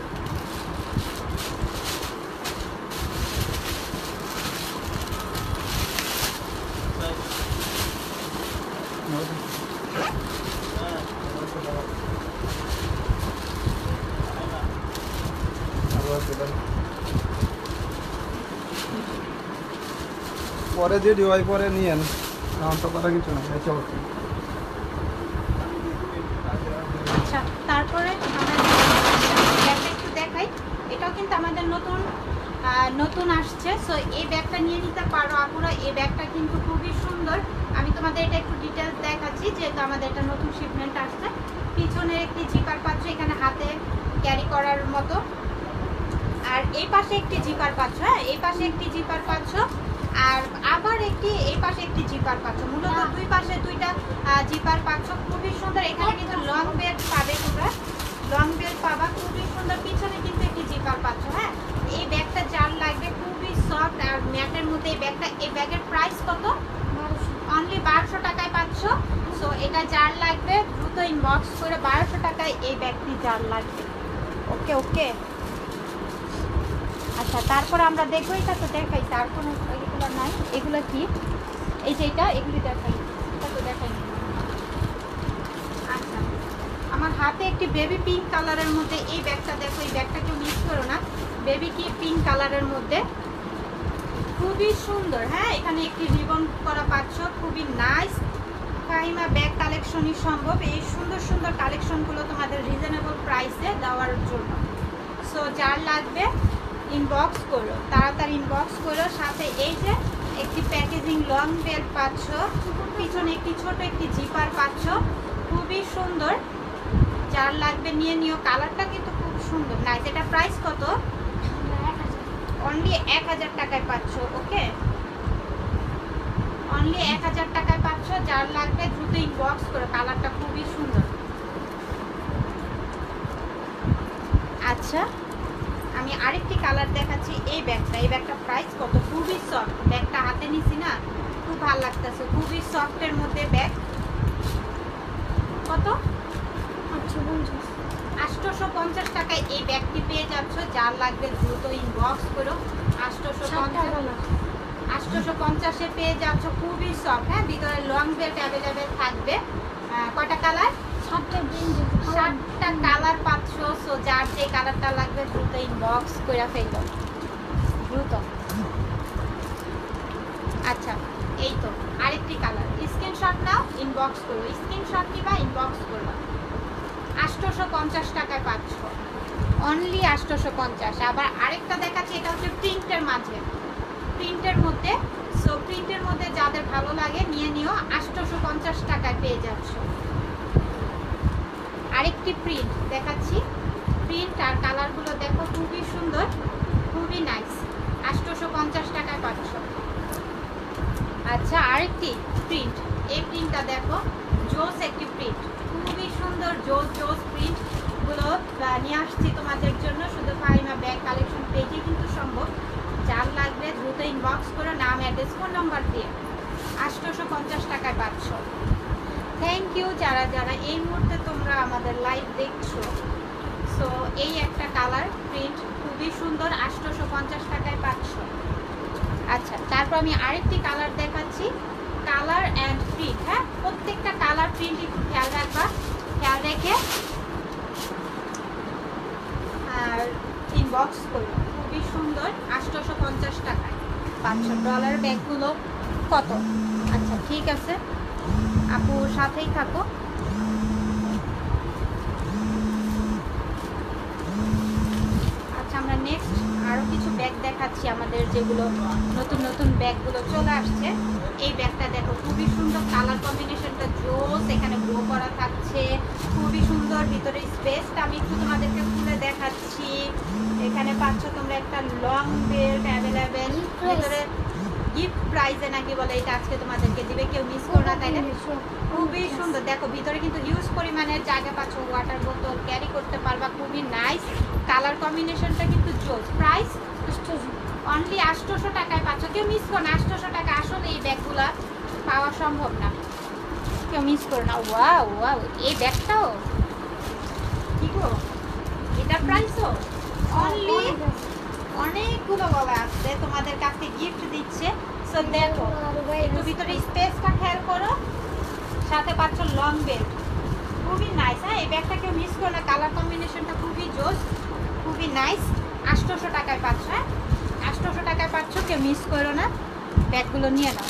পরে যে ডিওয়াই পরে নিয়েন, আমার তো করা কিছু না। আচ্ছা তারপরে ব্যাগটা একটু দেখাই। এটাও কিন্তু আমাদের নতুন আসছে। সো এই ব্যাগটা নিয়ে নিতে পারো আপুরা। এই ব্যাগটা কিন্তু খুবই সুন্দর। আমি তোমাদের এটা একটু ডিটেলস দেখাচ্ছি, যেহেতু আমাদের এটা নতুন শিপমেন্ট আসছে। পিছনে একটি জিপার পাচ্ছ, এখানে হাতে ক্যারি করার মতো। আর এই পাশে একটি জিপার পাচ্ছ, হ্যাঁ এই পাশে একটি জিপার পাচ্ছ, আর আবার এই পাশে একটি জিপার পাচ্ছ। মূলত দুই পাশে দুইটা জিপার পাচ্ছ, খুবই সুন্দর। এখানে কিন্তু লং বেল্ট পাবে, তোমরা লং বেল্ট পাবা, খুবই সুন্দর। পিছনে কিন্তু একটি জিপার পাচ্ছ। হ্যাঁ এই ব্যাগটা যার লাগবে, খুবই সফট আর ম্যাটের মধ্যে এই ব্যাগটা। এই ব্যাগের প্রাইস কত? অনলি 1200 টাকায় পাচ্ছ। সো এটা যার লাগবে দ্রুত ইনবক্স করে 1200 টাকায় এই ব্যাগটি যার লাগবে। ওকে ওকে। আচ্ছা তারপর আমরা দেখবো, এটা তো দেখাই, তার কোনো এগুলো নাই। এগুলো কি? এই যে এটা, এগুলি দেখাই, এটা তো দেখাই। আচ্ছা আমার হাতে একটি বেবি পিঙ্ক কালারের মধ্যে এই ব্যাগটা দেখো। এই ব্যাগটা কেউ মিস করো না, বেবি কি পিঙ্ক কালারের মধ্যে, খুবই সুন্দর। হ্যাঁ এখানে একটি রিবন করা পাচ্ছ, খুবই নাইস। ফাহিমা ব্যাগ কালেকশনই সম্ভব এই সুন্দর সুন্দর কালেকশনগুলো তোমাদের রিজনেবল প্রাইসে দেওয়ার জন্য। সো যার লাগবে ইনবক্স করো, তাড়াতাড়ি ইনবক্স করো। সাথে এই যে একটি প্যাকেজিং লং বেল্ট পাচ্ছ, পিছনে একটি ছোট একটি জিপার পাচ্ছ, খুবই সুন্দর। যার লাগবে নিয়ে নিও। কালারটা কিন্তু খুব সুন্দর। নাইস। এটা প্রাইস কত? অনলি 1000 টাকায় পাচ্ছ। ওকে অনলি 1000 টাকায় পাচ্ছ। যার লাগবে দ্রুত ইনবক্স করো। কালারটা খুবই সুন্দর। আচ্ছা আমি আরেকটি কালার দেখাচ্ছি। এই ব্যাগটা প্রাইস কত? খুবই সফট। ব্যাগটা হাতে নিছি না, খুব ভালো লাগতেছে। খুবই সফটের মধ্যে ব্যাগ। কত? 850 টাকায় এই ব্যাগটি পেয়ে যাচ্ছ। যার লাগবে দ্রুত ইনবক্স করো। 850-এ পেয়ে যাচ্ছ। খুবই সফট। হ্যাঁ ভিতরে লং বেল্ট অ্যাভেলেবেল থাকবে। কয়টা কালার? 7টা কালার পাচ্ছ। সো যার যে কালারটা লাগবে দ্রুত ইনবক্স করে ফেলো, দ্রুত। আচ্ছা এই তো আরেকটি কালার। স্ক্রিনশট নাও, ইনবক্স করো। স্ক্রিনশট নিবা, ইনবক্স করবা। 850 টাকায় পাচ্ছ, অনলি 850। আবার আরেকটা দেখাচ্ছি, এটা হচ্ছে প্রিন্টের মাঝে, প্রিন্টের মধ্যে। সো প্রিন্টের মধ্যে যাদের ভালো লাগে নিয়ে নিও। 850 টাকায় পেয়ে যাচ্ছ। আরেকটি প্রিন্ট দেখাচ্ছি। প্রিন্ট আর কালারগুলো দেখো, খুবই সুন্দর, খুবই নাইস। 850 টাকায় পাচ্ছ। আচ্ছা আরেকটি প্রিন্ট, এই প্রিন্টটা দেখো, জোস একটি প্রিন্ট, খুবই সুন্দর। জোস প্রিন্টগুলো নিয়ে আসছি তোমাদের জন্য। শুধু ফাহিমা ব্যাগ কালেকশন পেজে কিন্তু সম্ভব। যার লাগবে দ্রুত ইনবক্স করো, নাম অ্যাড্রেস ফোন নাম্বার দিয়ে। 850 টাকায় পাচ্ছ। থ্যাংক ইউ যারা যারা এই মুহূর্তে তোমরা আমাদের লাইভ দেখছো। সো এই একটা কালার প্রিন্ট, খুবই সুন্দর। 850 টাকায় পাচ্ছ। আচ্ছা তারপর আমি আরেকটি কালার দেখাচ্ছি। কালার অ্যান্ড প্রিন্ট, হ্যাঁ প্রত্যেকটা কালার প্রিন্ট একটু খেয়াল রাখবা। খেয়াল রেখে আর ইনবক্স করো। খুবই সুন্দর, 850 টাকায় $500 ব্যাগগুলো কত? আচ্ছা ঠিক আছে আপু, সাথেই থাকো। আচ্ছা আমরা নেক্সট আরও কিছু ব্যাগ দেখাচ্ছি আমাদের, যেগুলো নতুন নতুন ব্যাগগুলো চলে আসছে। এই ব্যাগটা দেখো, খুবই সুন্দর, কালার কম্বিনেশনটা জোস, এখানে গ্লো করা থাকছে, খুবই সুন্দর। ভিতরে স্পেসটা আমি একটু তোমাদেরকে খুলে দেখাচ্ছি। এখানে পাচ্ছ তোমরা একটা লং বেল্ট অ্যাভেলেবেল, ভিতরে গিফট প্রাইজে নাকি বলে, এটা আজকে তোমাদেরকে দিবে, কেউ মিস করো না, তাই না? খুবই সুন্দর। দেখো ভিতরে কিন্তু হিউজ পরিমাণের জায়গা পাচ্ছ, ওয়াটার বোতল ক্যারি করতে পারবা, খুবই নাইস। কালার কম্বিনেশনটা কিন্তু জোস। প্রাইস অনলি 800 টাকায় পাচ্ছ, কেউ মিস করো না। 800 টাকা আসলে এই ব্যাগগুলা পাওয়া সম্ভব না, কেউ মিস করো না। ওয়াও ওয়াও, এই ব্যাগটাও কি গো, এটার প্রাইসও অনলি, অনেকগুলো বলা আছে তোমাদের কাছে গিফট দিচ্ছে। সো দেখো একটু ভিতরে স্পেসটা খেয়াল করো, সাথে পাচ্ছ লং বেল্ট, খুবই নাইস। হ্যাঁ এই ব্যাগটা কেউ মিস করো না, কালার কম্বিনেশনটা খুবই জোস, খুবই নাইস। 800 টাকায় পাচ্ছ, হ্যাঁ 800 টাকায় পাচ্ছ, কেউ মিস করো না, ব্যাগগুলো নিয়ে নাও।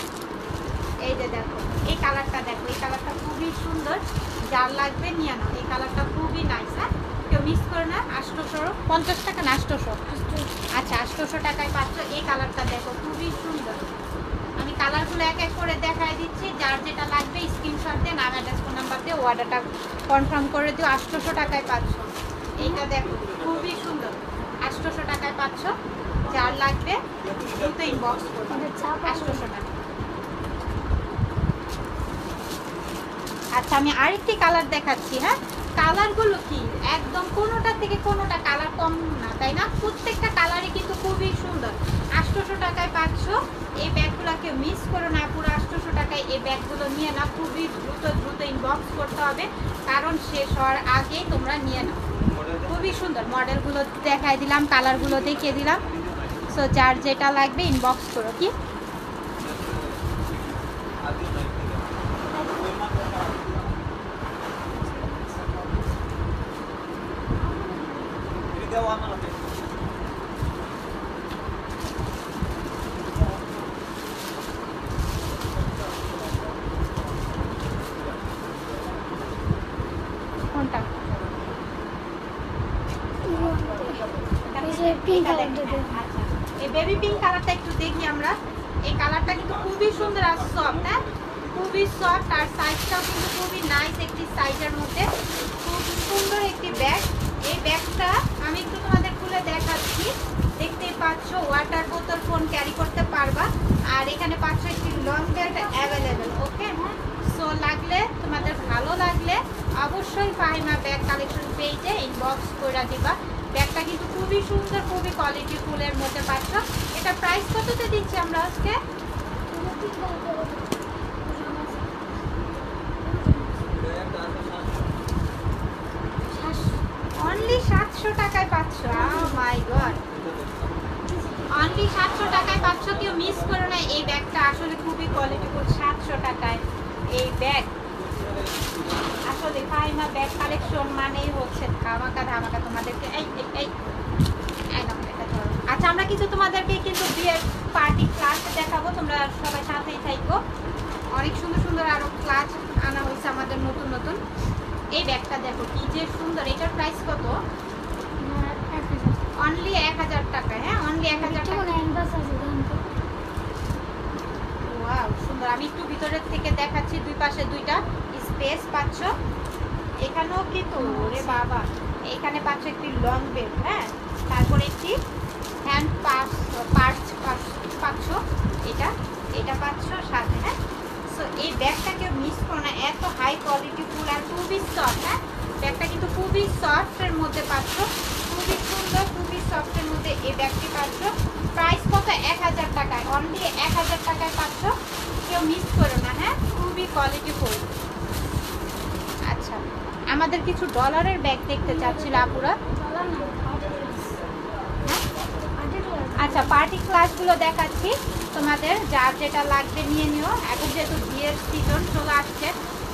এই যে দেখো এই কালারটা, দেখো এই কালারটা খুবই সুন্দর, যার লাগবে নিয়ে নাও, এই কালারটা খুবই নাইস। হ্যাঁ কেউ মিস করো না। 850 টাকা না 800? আচ্ছা 800 টাকায় পাচ্ছ। এই কালারটা দেখো খুবই সুন্দর, আমি কালারগুলো এক এক করে দেখাই দিচ্ছি, যার যেটা লাগবে স্ক্রিনশট দিয়ে নাম অ্যাড্রেস ফোন নাম্বার দিয়ে অর্ডারটা কনফার্ম করে দিও। 800 টাকায় পাচ্ছ, এইটা দেখো খুবই সুন্দর, 800 টাকায় পাচ্ছ, যার লাগবে দ্রুত ইনবক্স করবে। 800 টাকা। আচ্ছা আমি আরেকটি কালার দেখাচ্ছি। হ্যাঁ কালারগুলো কি একদম কোনোটা থেকে কোনোটা কালার কম না, তাই না? প্রত্যেকটা কালারই কিন্তু খুবই সুন্দর। 800 টাকায় পাচ্ছ, এই ব্যাগগুলোকে মিস করো না, পুরো 800 টাকায় এই ব্যাগগুলো নিয়ে নাও। খুবই দ্রুত দ্রুত ইনবক্স করতে হবে, কারণ শেষ হওয়ার আগেই তোমরা নিয়ে নাও। খুবই সুন্দর, মডেলগুলো দেখাই দিলাম, কালারগুলো দেখিয়ে দিলাম। সো যার যেটা লাগবে ইনবক্স করো। কি কোনটা? আচ্ছা এই বেবি পিঙ্ক কালারটা একটু দেখি আমরা। এই কালারটা কিন্তু খুবই সুন্দর আর সফট। হ্যাঁ খুবই সফট, আর সাইজটাও কিন্তু খুবই নাইস একটি সাইজের মধ্যে, খুব সুন্দর একটি ব্যাগ। এই ব্যাগটা আমি একটু তোমাদের খুলে দেখাচ্ছি। দেখতেই পাচ্ছ ওয়াটার বোতল, ফোন ক্যারি করতে পারবা, আর এখানে পাচ্ছ একটি long belt available. Okay so লাগলে, তোমাদের ভালো লাগলে অবশ্যই ফাহিমা ব্যাগ কালেকশন পেজে ইনবক্স করে দিবা। ব্যাগটা কিন্তু খুবই সুন্দর, খুবই কোয়ালিটি ফুলের মধ্যে পাচ্ছ। এটা প্রাইস কততে দিচ্ছি আমরা আজকে? অনলি 700 টাকায় পাচ্ছ। মাই গড, অনলি 700 টাকায় পাচ্ছ, কেউ মিস করো না। এই ব্যাগটা আসলে খুবই কোয়ালিটিফুল। 700 টাকায় এই ব্যাগ, আসলে ফাহিমা ব্যাগ কালেকশন মানেই হচ্ছে ধামাকা ধামাকা। তোমাদেরকে এই এই আচ্ছা আমরা কিন্তু তোমাদেরকে কিন্তু বিয়ের পার্টি ক্লাস দেখাবো, তোমরা সবাই সাথেই থাকো। অনেক সুন্দর সুন্দর আরো ক্লাস আনা হয়েছে আমাদের নতুন নতুন। এই ব্যাগটা দেখো কি যে সুন্দর, এটার প্রাইস কত? অনলি 1000 টাকা। হ্যাঁ অনলি 1000 টাকা। ওয়াও সুন্দর, আমি একটু ভিতরের থেকে দেখাচ্ছি। দুই পাশে দুইটা স্পেস পাচ্ছ, এখানেও কিন্তু ওরে বাবা, এখানে পাচ্ছ একটি লং বেল্ট। হ্যাঁ তারপরে একটি হ্যান্ড পার্স পাচ্ছ, এটা পাচ্ছ সাথে। হ্যাঁ সো এই ব্যাগটাকে মিস করো না, এত হাই কোয়ালিটি ফুল আর খুবই সফট। হ্যাঁ ব্যাগটা কিন্তু খুবই সফটের মধ্যে পাচ্ছ, খুবই সুন্দর, খুবই সফটের মধ্যে এই ব্যাগটি পাচ্ছ। প্রাইস কত? 1000 টাকায়, অনলি 1000 টাকায় পাচ্ছ, কেউ মিস করো না। হ্যাঁ খুবই কোয়ালিটি ফুল। আচ্ছা আমাদের কিছু ডলারের ব্যাগ দেখতে চাচ্ছিল আপুরা। আচ্ছা পার্টি ক্লাসগুলো দেখাচ্ছি তোমাদের, যার যেটা লাগবে নিয়ে নিও। এখন যেহেতু বিয়ের সিজন চলে আসছে,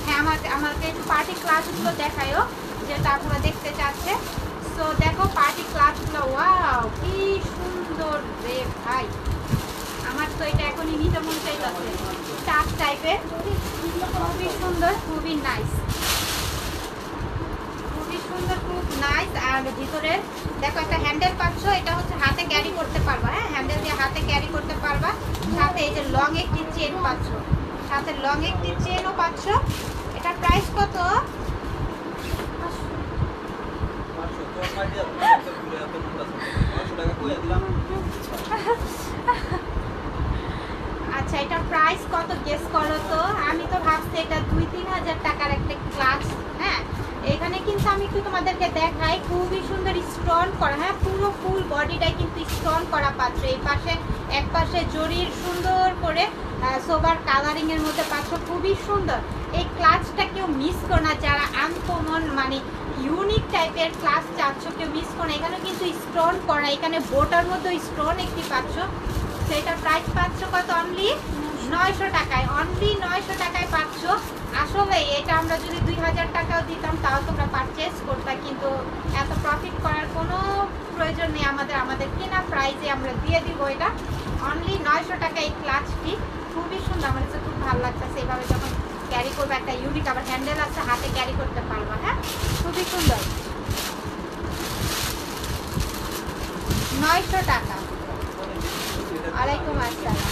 হ্যাঁ আমাকে একটু পার্টি ক্লাসগুলো দেখায়ও, যেটা আপনারা দেখতে চাচ্ছে। সো দেখো পার্টি ক্লাসগুলো আছে চাপ টাইপের, খুবই সুন্দর, খুবই নাইস, খুবই সুন্দর, খুব নাইস। আর ভিতরে দেখো একটা হ্যান্ডেল পাচ্ছ, এটা হচ্ছে হাতে ক্যারি করতে পারবা, হ্যাঁ হ্যান্ডেল দিয়ে হাতে ক্যারি করতে পারবা। সাথে এই যে লং একটি চেন পাচ্ছ, সাথে লং একটি চেনও পাচ্ছ। এটা প্রাইস কত? আচ্ছা এটা প্রাইস কত গেস করো তো? আমি তো ভাবছি এটা 2-3 হাজার টাকার একটা ক্লাচ। হ্যাঁ এখানে কিন্তু আমি একটু তোমাদেরকে দেখাই, খুবই সুন্দর স্টোন করা, হ্যাঁ পুরো ফুল বডিটাই কিন্তু স্টোন করা পাচ্ছ। এই পাশে এক পাশে জরির সুন্দর করে সোবার কালারিং এর মধ্যে পাচ্ছ, খুবই সুন্দর। এই ক্লাচটা কেউ মিস করো না, যারা আনকমন মানে ইউনিক টাইপের ক্লাচ চাচ্ছ কেউ মিস করো না। এখানে কিন্তু স্টোন করা, এখানে বোটার মধ্যে স্টোন একটি পাচ্ছ। সেটা প্রাইস পাচ্ছ কত? অনলি 900 টাকায়, অনলি 900 টাকায় পাচ্ছ। আসলে এটা আমরা যদি 2000 টাকাও দিতাম তাও তোমরা পারচেস করতে, কিন্তু এত প্রফিট করার কোনো প্রয়োজন নেই আমাদের, আমাদের কেনা প্রাইসে আমরা দিয়ে দিব এটা অনলি 900 টাকা। এই ক্লাচটি খুবই সুন্দর, আমার কাছে খুব ভালো লাগতেছে। এইভাবে যখন ক্যারি করবে একটা ইউনিক, আবার হ্যান্ডেল আছে, হাতে ক্যারি করতে পারবা, হ্যাঁ খুবই সুন্দর। 900 টাকা। ওয়ালাইকুম আসসালাম।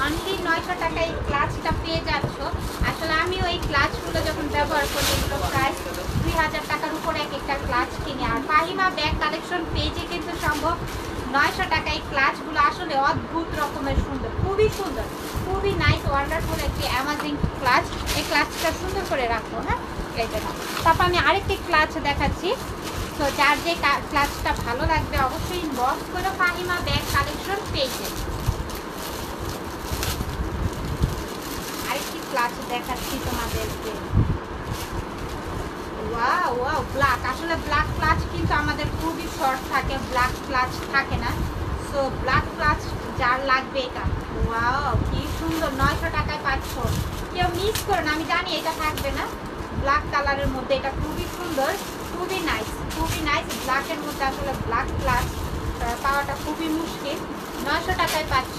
অনলি 900 টাকায় এই ক্লাচটা পেয়ে যাচ্ছ। আসলে আমি ওই ক্লাচগুলো যখন ব্যবহার করি এগুলো প্রায় 2000 টাকার উপরে এক একটা ক্লাচ কিনি। আর ফাহিমা ব্যাগ কালেকশন পেজে কিন্তু সম্ভব 900 টাকায় ক্লাচগুলো আসলে অদ্ভুত রকমের সুন্দর, খুবই সুন্দর, খুবই নাইস ওয়ান্ডারফুল একটি অ্যামাজিং ক্লাচ। এই ক্লাচটা সুন্দর করে রাখো, হ্যাঁ এই জন্য। তারপর আমি আরেকটি ক্লাচ দেখাচ্ছি। তো যার যে ক্লাচটা ভালো লাগবে অবশ্যই ইনবক্স করো ফাহিমা ব্যাগ কালেকশন পেজে। আরেকটি ক্লাচ দেখাচ্ছি তোমাদেরকে। ওয়াও ওয়াও ব্ল্যাক, আসলে ব্ল্যাক ক্লাচ কিন্তু আমাদের খুবই শর্ট থাকে, ব্ল্যাক ক্লাচ থাকে না। সো ব্ল্যাক ক্লাচ যার লাগবে এটা, ওয়াও কি সুন্দর, 900 টাকায় পাচ্ছ, কেউ মিস করো না। আমি জানি এটা থাকবে না, ব্ল্যাক কালারের মধ্যে এটা খুবই সুন্দর, খুবই নাইস, খুবই নাইস। ব্ল্যাকের মধ্যে আসলে ব্ল্যাক ক্লাচ পাওয়াটা খুবই মুশকিল। 900 টাকায় পাচ্ছ,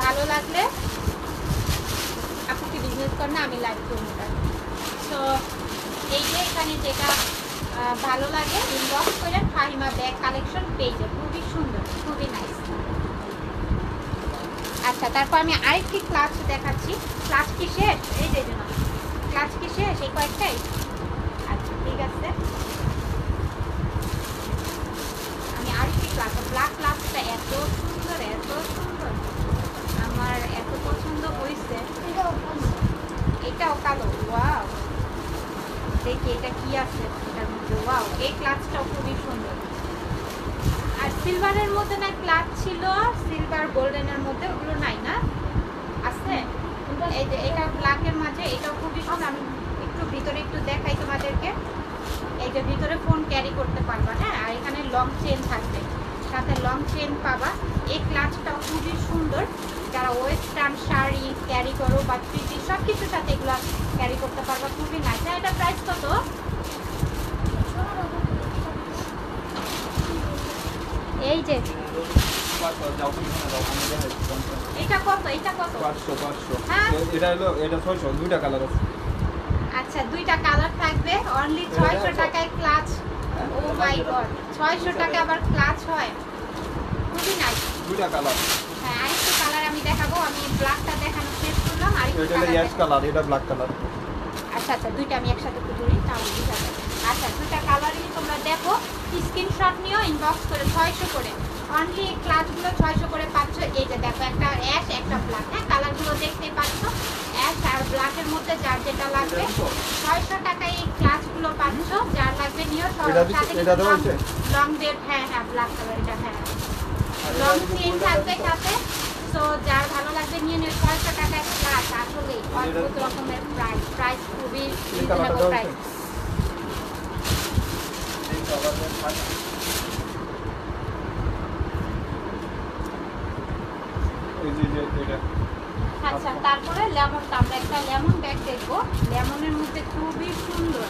ভালো লাগলে আপনি কি বিজনেস করেন না, আমি লাইভ করবো। তো এই যে এখানে যেটা ভালো লাগে ইনবক্স করে ফাহিমা ব্যাগ কালেকশন পেজে, খুবই সুন্দর, খুবই নাইস। আচ্ছা তারপর আমি আরেকটি ক্লাচ দেখাচ্ছি। ক্লাচ কি শেষ? এই যে না, ক্লাচ কি শেষ এই কয়েকটাই? আচ্ছা ঠিক আছে, আমি আরেকটি ক্লাচ, ব্ল্যাক ক্লাচটা এত সুন্দর, এত সুন্দর, আমার এত পছন্দ হয়েছে। এটাও কালো, ওয়াও দেখি এটা কি আছে এটার মধ্যে। ওয়াও এই ক্লাচটাও খুবই সুন্দর। আর সিলভারের মধ্যে না ক্লাচ ছিল, সিলভার গোল্ডেনের মধ্যে, ওগুলো নাই না? আছে এই যে এটা ব্ল্যাকের মাঝে, এটাও খুবই সুন্দর। আমি একটু ভিতরে একটু দেখাই তোমাদেরকে। এই যে ভিতরে ফোন ক্যারি করতে পারবা, হ্যাঁ আর এখানে লং চেন থাকবে, সাথে লং চেন পাবা। এই ক্লাচটাও খুবই সুন্দর, যারা ওয়েস্টার্ন শাড়ি ক্যারি করো বা থ্রি সব কিছুর সাথে এগুলো ক্যারি করতে পারবা, খুবই নাইস। এটা প্রাইস কত? এই যে এটা কত? এটা কত? 500 হ্যাঁ এটা হলো, এটা 600, দুইটা কালার আছে। আচ্ছা দুইটা কালার থাকবে, অনলি 600 টাকায় ক্লাচ। ও মাই গড, 600 টাকা আবার ক্লাচ হয়, খুবই নাইস। দুইটা কালার, হ্যাঁ আরেকটা কালার আমি দেখাবো। আমি ব্ল্যাকটা দেখানো শেষ করলাম, আরেকটা এটা কালার অ্যাশ কালার, এটা ব্ল্যাক কালার। আচ্ছা আচ্ছা দুইটা আমি একসাথে ধরি তাহলে বুঝা যাবে। আচ্ছা দুইটা কালারই তোমরা দেখো, স্ক্রিনশট নিও, ইনবক্স করে 600 করে অনলি। এই ক্লাচগুলো 600 করে পাচ্ছ। এই যে দেখো একটা অ্যাশ একটা ব্ল্যাক, হ্যাঁ কালারগুলো দেখতেই পাচ্ছ, অ্যাশ আর ব্ল্যাকের মধ্যে যার যেটা লাগবে 600 টাকায় এই ক্লাচগুলো পাচ্ছ। যার লাগবে নিও। সাথে লং বেড, হ্যাঁ হ্যাঁ ব্ল্যাক কালার, এটা হ্যাঁ লং চেইন থাকবে সাথে। তো যার ভালো লাগবে নিয়ে নিও। 600 টাকায় ক্লাচ, আসলে অদ্ভুত রকমের প্রাইস, প্রাইস খুবই রিজনেবল প্রাইস। আচ্ছা তারপরে লেমনটা, আমরা একটা লেমন ব্যাগ দেখবো। লেমনের মধ্যে খুবই সুন্দর,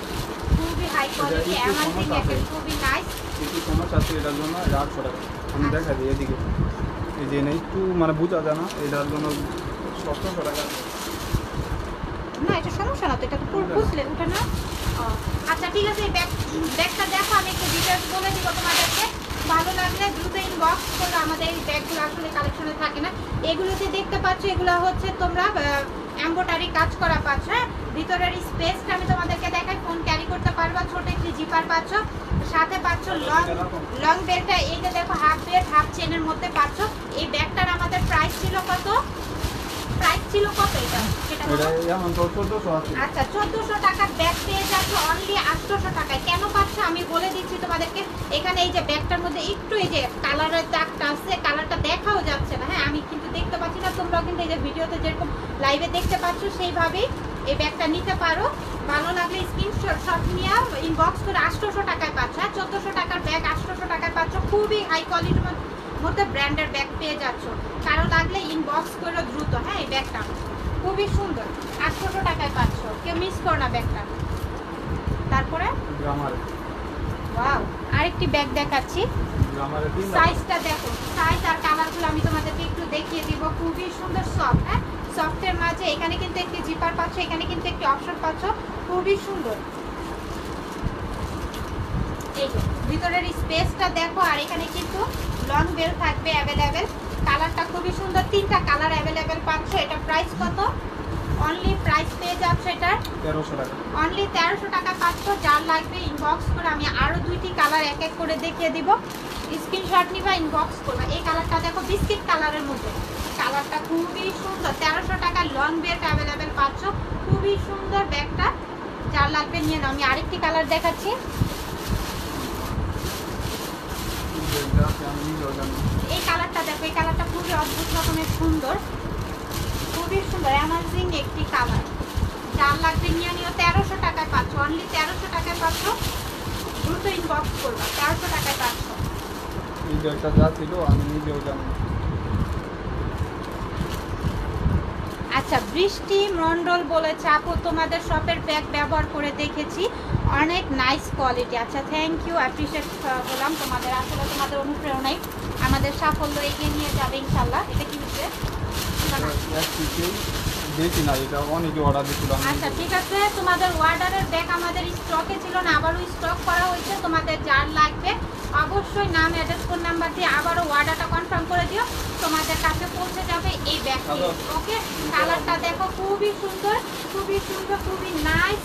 খুবই হাই কোয়ালিটি অ্যামাজিং একটা, খুবই নাইস। একটু সমস্যা আছে এটার জন্য, 800 টাকা। আমি দেখা দিই এদিকে, এই যে একটু মানে বোঝা যায় না, এটার জন্য 1700 টাকা। না এটা সমস্যা না তো, এটা তো পুরো বুঝলে উঠে না। ও, আচ্ছা ঠিক আছে, এই ব্যাগটা দেখো, আমি একটু ডিটেলস বলে দিব তোমাদেরকে। ভালো লাগলে দ্রুত ইনবক্স করো। আমাদের এই ব্যাগগুলো আসলে কালেকশনে থাকে না। এগুলোতে দেখতে পাচ্ছ, এগুলো হচ্ছে তোমরা এমব্রয়ডারি কাজ করা পাচ্ছ। হ্যাঁ, ভিতরের স্পেসটা আমি তোমাদেরকে দেখাই, ফোন ক্যারি করতে পারবা। ছোট একটি জিপার পাচ্ছ, সাথে পাচ্ছ লং বেল্টটা। এই যে দেখো হাফ বেল্ট হাফ চেনের মধ্যে পাচ্ছ। এই ব্যাগটার আমাদের প্রাইস ছিল কত? এটা সেটা এটা যেমন 1400 আছে। আচ্ছা 1400 টাকার ব্যাগ পেয়ে যাচ্ছ অনলি 800 টাকায়। কেন পাচ্ছ আমি বলে দিচ্ছি তোমাদেরকে। এখানে এই যে ব্যাগটার মধ্যে একটু এই যে কালারের দাগটা আছে, কালারটা দেখাও যাচ্ছে না। হ্যাঁ, আমি কিন্তু দেখতে পাচ্ছি না, তোমরাও কিন্তু এই যে ভিডিওতে যেরকম লাইভে দেখতে পাচ্ছ সেইভাবেই এই ব্যাগটা নিতে পারো। ভালো লাগলে স্ক্রিনশট নিয়ে ইনবক্স করে 800 টাকায় পাচ্ছ। হ্যাঁ, 1400 টাকার ব্যাগ 800 টাকায় পাচ্ছ। খুবই হাই কোয়ালিটির মধ্যে ব্র্যান্ডের ব্যাগ পেয়ে যাচ্ছ। কারো লাগলে ইনবক্স করো দ্রুত। হ্যাঁ, এই ব্যাগটা খুবই সুন্দর, 800 টাকায় পাচ্ছ, কেউ মিস করো না ব্যাগটা। তারপরে গ্রামার, ওয়াও, আরেকটি ব্যাগ দেখাচ্ছি। গ্রামারে 3 সাইজটা দেখো, সাইজ আর কালারগুলো আমি তোমাদেরকে একটু দেখিয়ে দিব। খুবই সুন্দর সফট। হ্যাঁ, সফটের মাঝে এখানে কিন্তু একটি জিপার পাচ্ছ, এখানে কিন্তু একটি অপশন পাচ্ছ। খুবই সুন্দর। এই যে ভিতরের স্পেসটা দেখো, আর এখানে কিন্তু লং বেল থাকবে অ্যাভেলেবেল। কালারটা খুবই সুন্দর, 3টা কালার অ্যাভেলেবেল পাচ্ছ। এটা প্রাইস কত? অনলি প্রাইস পেয়ে যাচ্ছে এটা 1300 টাকা। অনলি 1300 টাকা পাচ্ছ। যার লাগবে ইনবক্স করে, আমি আরো 2টি কালার এক এক করে দেখিয়ে দিব। স্ক্রিনশট নিবা, ইনবক্স করবা। এই কালারটা দেখো, বিস্কিট কালারের মধ্যে, কালারটা খুবই সুন্দর। 1300 টাকা লং বেল্ট অ্যাভেলেবেল পাচ্ছ। খুবই সুন্দর ব্যাগটা, যার লাগবে নিয়ে নাও। আমি আরেকটি কালার দেখাচ্ছি। এই কালারটা দেখো, এই কালারটা খুবই অদ্ভুত রকমের সুন্দর, খুবই সুন্দর, অ্যামাজিং একটি কালার। যার লাগবে নিয়ে নিও। 1300 টাকায় পাচ্ছ, অনলি 1300 টাকায় পাচ্ছ। দ্রুত ইনবক্স করবা, 1300 টাকায় পাচ্ছ। এই ব্যাগটা যা ছিল আমি নিজেও জানি। আচ্ছা, বৃষ্টি মন্ডল বলেছে, আপু তোমাদের শপের ব্যাগ ব্যবহার করে দেখেছি, অনেক নাইস কোয়ালিটি। আচ্ছা, থ্যাংক ইউ, অ্যাপ্রিশিয়েট করলাম তোমাদের। আসলে তোমাদের অনুপ্রেরণাই আমাদের সাফল্য এগিয়ে নিয়ে যাবে ইনশাল্লাহ। এটা কি হচ্ছে? দেখি না, এটা অনেকে অর্ডার দিয়েছিল। আচ্ছা ঠিক আছে, তোমাদের অর্ডারের ব্যাগ আমাদের স্টকে ছিল না, আবারও স্টক করা হয়েছে। তোমাদের যার লাগবে অবশ্যই নাম, অ্যাড্রেস, ফোন নাম্বার দিয়ে আবারও অর্ডারটা কনফার্ম করে দিও, তোমাদের কাছে পৌঁছে যাবে এই ব্যাগটি। ওকে, কালারটা দেখো, খুবই সুন্দর, খুবই সুন্দর, খুবই নাইস।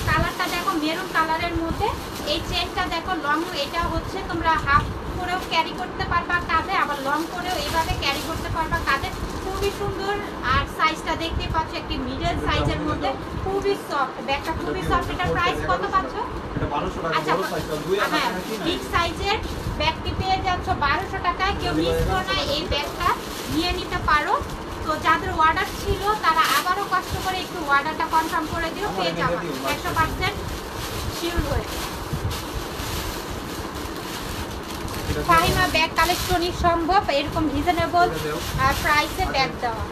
কালারটা দেখো, মেরুন কালারের মধ্যে। এই চেনটা দেখো লং, এটা হচ্ছে তোমরা হাফ করেও ক্যারি করতে পারবা কাঁধে, আবার লং করেও এইভাবে ক্যারি করতে পারবা কাঁধে। খুবই সুন্দর। আর সাইজটা দেখতে পাচ্ছ, একটি মিডল সাইজের মধ্যে, খুবই সফট ব্যাগটা, খুবই সফট। এটা প্রাইস কত পাচ্ছ? এটা 1200 টাকা। আচ্ছা, বড় সাইজটা 2000 হ্যাঁ, টাকা কিনা। বিগ সাইজের ব্যাগটি পেয়ে যাচ্ছ 1200 টাকায়। কেউ মিস করো না, এই ব্যাগটা নিয়ে নিতে পারো। তো যাদের অর্ডার ছিল তারা আবারও কষ্ট করে একটু অর্ডারটা কনফার্ম করে দিও, পেয়ে যাবে 100% শিওর হয়ে। ফাহিমা ব্যাগ কালেকশনই সম্ভব এরকম রিজনেবল প্রাইসে ব্যাগ দেওয়া।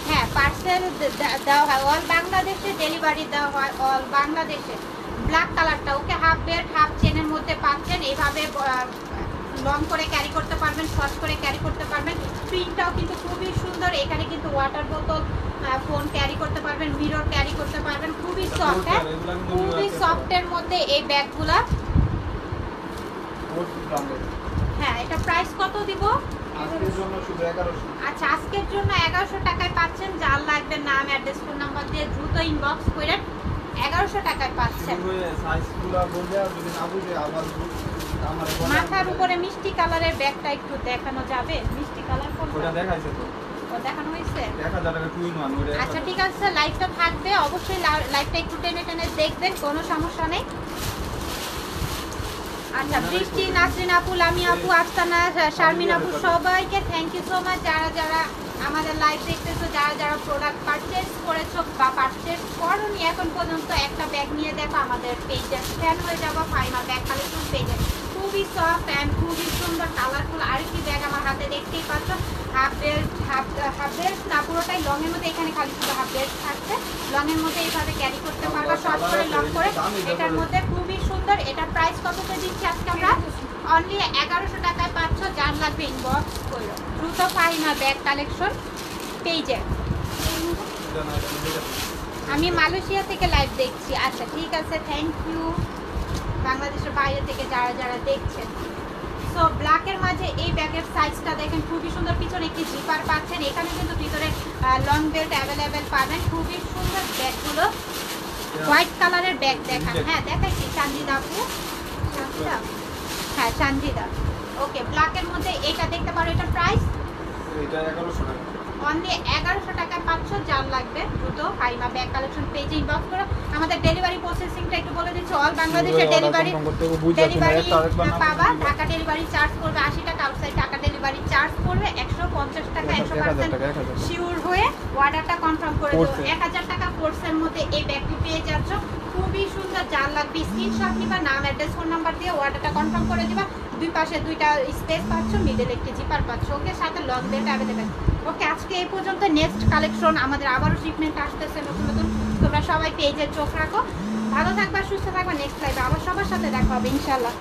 হ্যাঁ, পার্সেল দেওয়া হয়, অল বাংলাদেশে ডেলিভারি দেওয়া হয়, অল বাংলাদেশে। ব্ল্যাক কালারটা, ওকে, হাফ বেল্ট হাফ চেনের মধ্যে পাচ্ছেন। এইভাবে লং করে ক্যারি করতে পারবেন, শর্ট করে ক্যারি করতে পারবেন। প্রিন্টটাও কিন্তু খুবই সুন্দর। এখানে কিন্তু ওয়াটার বোতল, ফোন ক্যারি করতে পারবেন, মিরর ক্যারি করতে পারবেন। খুবই সফট, খুবই সফটের মধ্যে এই ব্যাগগুলা। হ্যাঁ, এটা প্রাইস কত দিব? আজকের জন্য শুধু 1100। আচ্ছা, আজকের জন্য 1100 টাকায় পাচ্ছেন। যার লাগবে নাম, অ্যাড্রেস, ফোন নাম্বার দিয়ে দ্রুত ইনবক্স করেন, 1100 টাকায় পাচ্ছেন। সাইজগুলো বললে যদি না বুঝে আবার আমার মাথার উপরে মিষ্টি কালারের ব্যাগটা একটু দেখানো যাবে? মিষ্টি কালার কোনটা? ওটা দেখাইছে তো, ও দেখানো হয়েছে। 1000 টাকা টুইন ওয়ান ওটা। আচ্ছা ঠিক আছে, লাইভটা থাকবে, অবশ্যই লাইভটা একটু টেনে টেনে দেখবেন, কোনো সমস্যা নেই। আচ্ছা, বৃষ্টি, নাসরিন আপু, লামি আপু, আফসানা, শারমিন আপু, সবাইকে থ্যাংক ইউ সো মাচ। যারা যারা আমাদের লাইভ দেখতেছো, যারা যারা প্রোডাক্ট পারচেজ করেছো বা পারচেজ করোনি এখন পর্যন্ত, একটা ব্যাগ নিয়ে দেখো, আমাদের পেজে ফ্যান হয়ে যাবো। ফাইমা ব্যাগ কালেকশন পেজে খুবই সফট অ্যান্ড খুবই সুন্দর কালারফুল আরেকটি ব্যাগ আমার হাতে দেখতেই পাচ্ছ। হাফ বেল্ট, হাফ বেল্ট না, পুরোটাই লং এর মধ্যে। এখানে খালি শুধু হাফ বেল্ট থাকছে। লং এর মধ্যে এইভাবে ক্যারি করতে পারবা, শর্ট করে, লং করে। এটার মধ্যে খুবই সুন্দর। এটা প্রাইস কততে দিচ্ছি আজকে আমরা? অনলি 1100 টাকায় পাচ্ছ। যার লাগবে ইনবক্স করো দ্রুত ফাহিমা ব্যাগ কালেকশন পেজে। আমি মালয়েশিয়া থেকে লাইভ দেখছি। আচ্ছা ঠিক আছে, থ্যাংক ইউ বাংলাদেশের বাইরে থেকে যারা যারা দেখছেন। সো ব্ল্যাকের মাঝে এই ব্যাগের সাইজটা দেখেন খুবই সুন্দর, পিছনে একটি জিপার পাচ্ছেন, এখানে কিন্তু ভিতরে লং বেল্ট অ্যাভেলেবেল পাবেন। খুবই সুন্দর ব্যাগগুলো, হোয়াইট কালারের ব্যাগ দেখান। হ্যাঁ দেখাইছি চান্দিদা আপু, চান্দিদা, হ্যাঁ চান্দিদা। ওকে ব্ল্যাকের মধ্যে এটা দেখতে পারো, এটা প্রাইস এটা 1100 টাকা, অনলি 1100 টাকায় পাচ্ছ। যার লাগবে দ্রুত ফাহিমা ব্যাগ কালেকশন পেজে ইনবক্স করো। আমাদের ডেলিভারি প্রসেসিংটা একটু বলে দিচ্ছি, অল বাংলাদেশে ডেলিভারি পাবা। ঢাকা ডেলিভারি চার্জ করবে 80 টাকা, আউটসাইড ঢাকা ডেলিভারি চার্জ করবে 150 টাকা। 100% শিওর হয়ে অর্ডারটা কনফার্ম করে দেবো। 1000 টাকা কোর্সের মধ্যে এই ব্যাগটি পেয়ে যাচ্ছ। খুবই সুন্দর, যার লাগবে স্ক্রিনশট নিবা, নাম অ্যাড্রেস ফোন নাম্বার দিয়ে অর্ডারটা কনফার্ম করে দিবা। দুই পাশে দুইটা স্পেস পাচ্ছ, মিডল একটি জিপার পাচ্ছ। ওকে সাথে লং বেল্ট অ্যাভেলেবেল। ওকে আজকে এই পর্যন্ত। নেক্সট কালেকশন আমাদের আবারও শিপমেন্ট আসতেছে নতুন নতুন। তোমরা সবাই পেজে চোখ রাখো। ভালো থাকবা, সুস্থ থাকবা। নেক্সট লাইভে আবার সবার সাথে দেখা হবে ইনশাআল্লাহ।